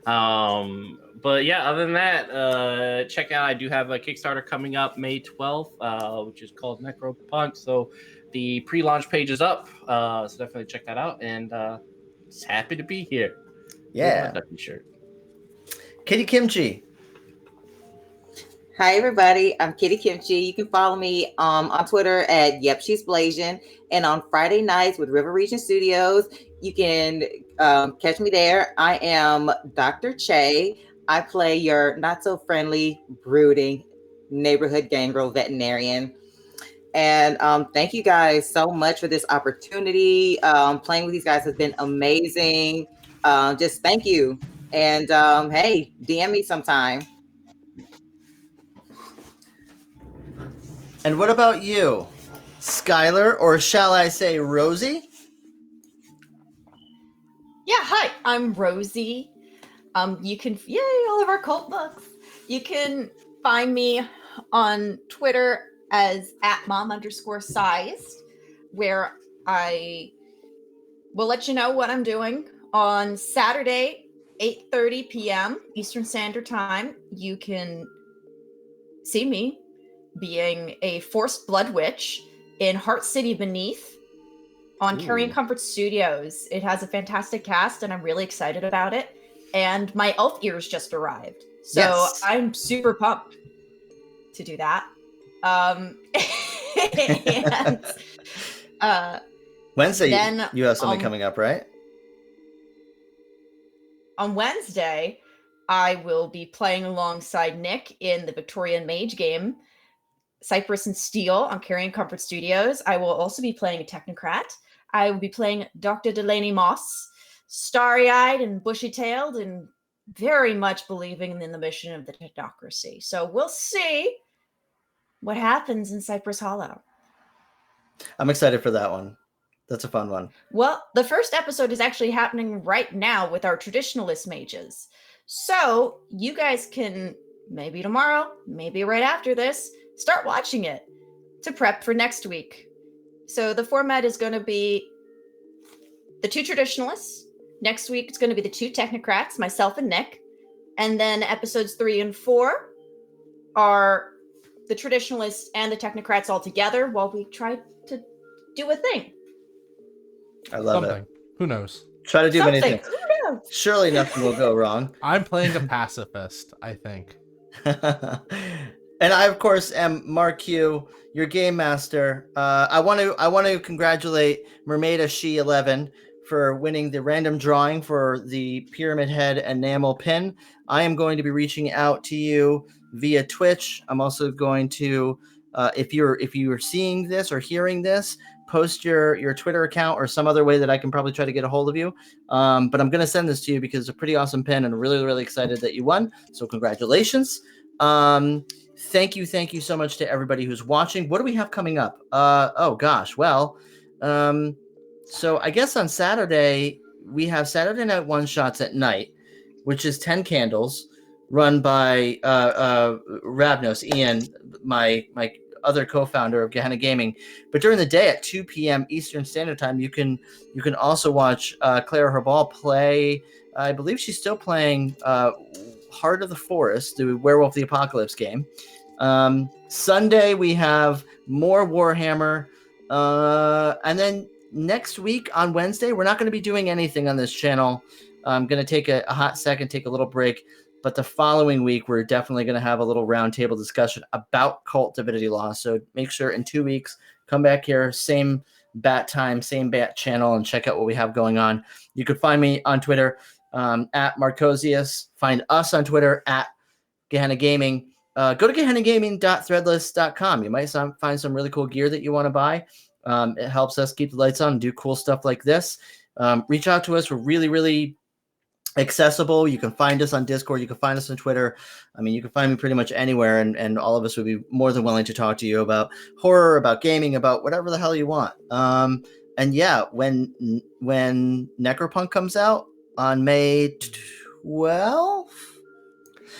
But yeah, other than that, check out, I do have a Kickstarter coming up May 12th, which is called Necropunk. So the pre-launch page is up. So definitely check that out. And just happy to be here. Yeah. With my ducky shirt. KittyKimchi. Hi, everybody. I'm KittyKimchi. You can follow me on Twitter at Yep She's Blasian. And on Friday nights with River Region Studios, you can catch me there. I am Dr. Che. I play your not-so-friendly, brooding neighborhood gangrel veterinarian. And thank you guys so much for this opportunity. Playing with these guys has been amazing. Just thank you. And hey, DM me sometime. And what about you, Skyler, or shall I say Rosie? Yeah, hi, I'm Rosie. You can, yay, all of our cult books. You can find me on Twitter as @mom_sized, where I will let you know what I'm doing. On Saturday, 8:30 p.m. Eastern Standard Time, you can see me being a forced blood witch in Heart City Beneath on Carrying Comfort Studios. It has a fantastic cast, and I'm really excited about it. And my elf ears just arrived, so Yes. I'm super pumped to do that. And Wednesday, then you have something coming up, right? On Wednesday, I will be playing alongside Nick in the Victorian Mage game, Cypress and Steel, on Carrying Comfort Studios. I will also be playing a technocrat. I will be playing Dr. Delaney Moss, starry-eyed and bushy-tailed and very much believing in the mission of the technocracy. So we'll see what happens in Cypress Hollow. I'm excited for that one. That's a fun one. Well, the first episode is actually happening right now with our traditionalist mages. So you guys can, maybe tomorrow, maybe right after this, start watching it to prep for next week. So the format is going to be the 2 traditionalists. Next week, it's going to be the 2 technocrats, myself and Nick. And then episodes 3 and 4 are the traditionalists and the technocrats all together while we try to do a thing. I love Something. it. Who knows? Try to do many Something. things. Who knows? Surely nothing will go wrong. I'm playing a pacifist, I think. And I, of course, am Mark Q, your game master. I want to congratulate Mermaida She 11 for winning the random drawing for the Pyramid Head enamel pin. I am going to be reaching out to you via Twitch. I'm also going to, if you're seeing this or hearing this, post your Twitter account or some other way that I can probably try to get a hold of you. But I'm going to send this to you because it's a pretty awesome pin, and I'm really, really excited that you won. So congratulations. Thank you so much to everybody who's watching. What do we have coming up? Oh gosh. Well, so I guess on Saturday we have Saturday night one shots at night, which is 10 candles, run by Ravnos, Ian, my other co-founder of Gehenna Gaming. But during the day at 2 p.m. Eastern Standard Time, you can also watch Clara Herbal play. I believe she's still playing Heart of the Forest, the Werewolf of the Apocalypse game. Sunday we have more Warhammer, and then next week on Wednesday we're not going to be doing anything on this channel. I'm going to take a hot second, take a little break, but the following week we're definitely going to have a little roundtable discussion about Kult Divinity Law. So make sure in 2 weeks come back here, same bat time, same bat channel, and check out what we have going on. You can find me on Twitter at Marcosius. Find us on Twitter at Gehenna Gaming. Go to gehennagaming.threadless.com. You might find some really cool gear that you want to buy. It helps us keep the lights on and do cool stuff like this. Reach out to us. We're really, really accessible. You can find us on Discord. You can find us on Twitter. I mean, you can find me pretty much anywhere, and all of us would be more than willing to talk to you about horror, about gaming, about whatever the hell you want. And yeah, when Necropunk comes out on May 12th,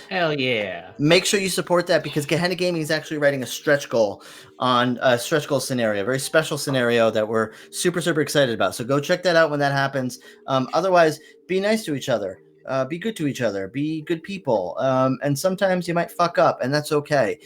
Hell yeah. Make sure you support that because Gehenna Gaming is actually writing a stretch goal on a stretch goal scenario, a very special scenario that we're super, super excited about. So go check that out when that happens. Otherwise, be nice to each other. Be good to each other. Be good people. And sometimes you might fuck up, and that's okay.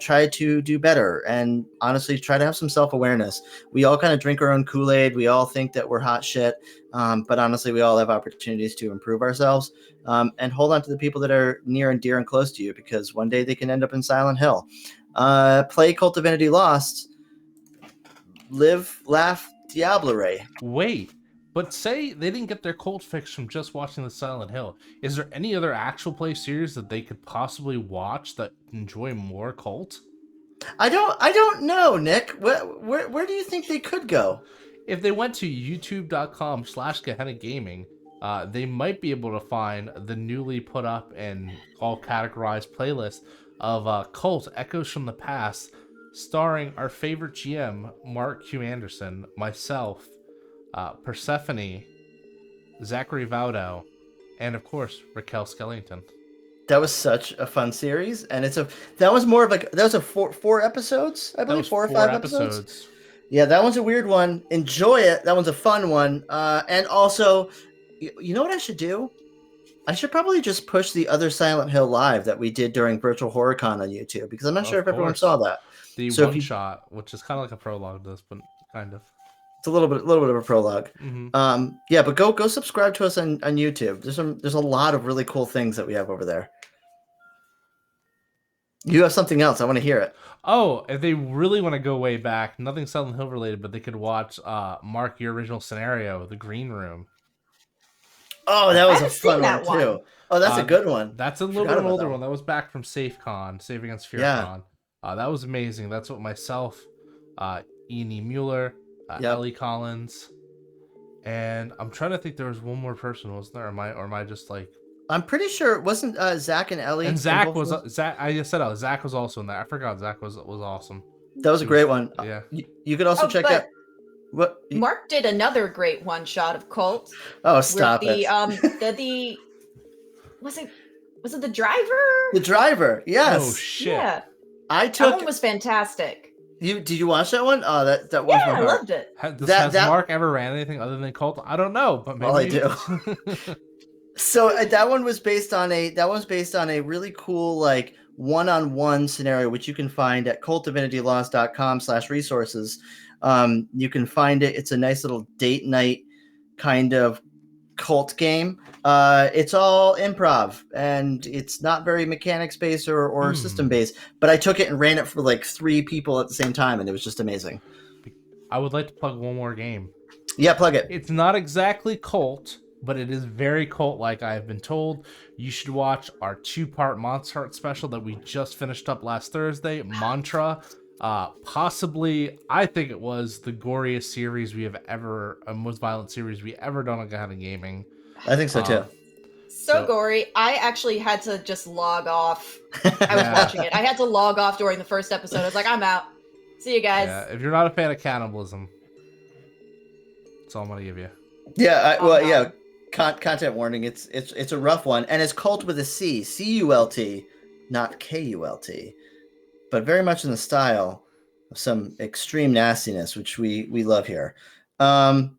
Try to do better. And honestly, try to have some self-awareness. We all kind of drink our own Kool-Aid. We all think that we're hot shit. But honestly, we all have opportunities to improve ourselves. And hold on to the people that are near and dear and close to you, because one day they can end up in Silent Hill. Play Cult Divinity Lost. Live, laugh, Diablo Ray. Wait, but say they didn't get their cult fix from just watching the Silent Hill. Is there any other actual play series that they could possibly watch that enjoy more cult? I don't know, Nick. Where do you think they could go? If they went to youtube.com/Gehenna Gaming, they might be able to find the newly put up and all categorized playlist of Cult Echoes from the Past, starring our favorite GM, Mark Q. Anderson, myself, Persephone, Zachary Vaudo, and of course, Raquel Skellington. That was such a fun series, and that was more of like that was a four episodes, I believe, 4 or 5 episodes. Yeah, that one's a weird one. Enjoy it. That one's a fun one. And also, you know what I should do? I should probably just push the other Silent Hill live that we did during Virtual HorrorCon on YouTube, because I'm not sure if everyone saw that. The so one shot, which is kind of like a prologue to this, but kind of. It's a little bit of a prologue. Mm-hmm. Yeah, but go subscribe to us on YouTube. There's a lot of really cool things that we have over there. You have something else. I want to hear it. Oh, if they really want to go way back, nothing Silent Hill related, but they could watch Mark, your original scenario, The Green Room. Oh, that was a fun one too. Oh, that's a good one. That's a little bit of an older one. That was back from SafeCon, Save Against FearCon. That was amazing. That's what myself, Ian E. Mueller, Ellie Collins, and I'm trying to think there was one more person, wasn't there? Or am I just like... I'm pretty sure it wasn't Zach and Ellie. And Zach was Zach. I just said Zach was also in that. I forgot Zach was awesome. That was a great one. Yeah. You could also check out what Mark did another great one shot of Cult. Oh, stop it! The was it the driver? The driver, yes. Oh shit! Yeah, that one was fantastic. Did you watch that one? Oh, that one. Yeah, I loved it. Has Mark ever ran anything other than Cult? I don't know, but maybe. Well, I do. So that one was based on a really cool like one-on-one scenario, which you can find at cultdivinitylost.com/resources. You can find it. It's a nice little date night kind of cult game. It's all improv, and it's not very mechanics based or system based. But I took it and ran it for like 3 people at the same time, and it was just amazing. I would like to plug one more game. Yeah, plug it. It's not exactly cult, but it is very cult-like. I have been told you should watch our 2-part Monster Heart special that we just finished up last Thursday, Mantra. Possibly, I think it was the goriest series we have ever, most violent series we ever done on Gehenna Gaming. I think so too. So gory. I actually had to just log off. I was watching it. I had to log off during the first episode. I was like, I'm out. See you guys. Yeah, if you're not a fan of cannibalism, that's all I'm gonna give you. Yeah, content warning. It's a rough one, and it's cult with a C, C-U-L-T, not K-U-L-T, but very much in the style of some extreme nastiness, which we love here. I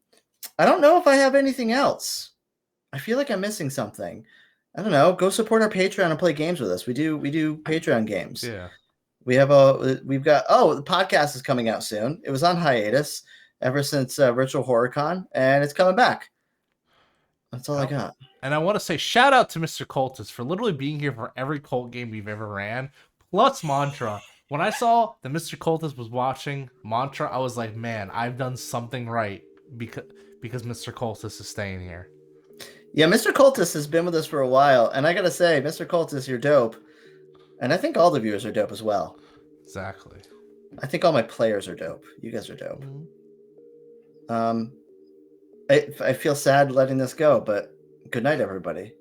don't know if I have anything else. I feel like I'm missing something. I don't know. Go support our Patreon and play games with us. We do Patreon games. Yeah. The podcast is coming out soon. It was on hiatus ever since Virtual HorrorCon, and it's coming back. That's all I got. And I want to say shout out to Mr. Cultist for literally being here for every cult game we've ever ran, plus Mantra. When I saw that Mr. Cultist was watching Mantra, I was like, man, I've done something right because Mr. Cultist is staying here. Yeah, Mr. Cultist has been with us for a while, and I gotta say, Mr. Cultist, you're dope. And I think all the viewers are dope as well. Exactly. I think all my players are dope. You guys are dope. Mm-hmm. I feel sad letting this go, but good night, everybody.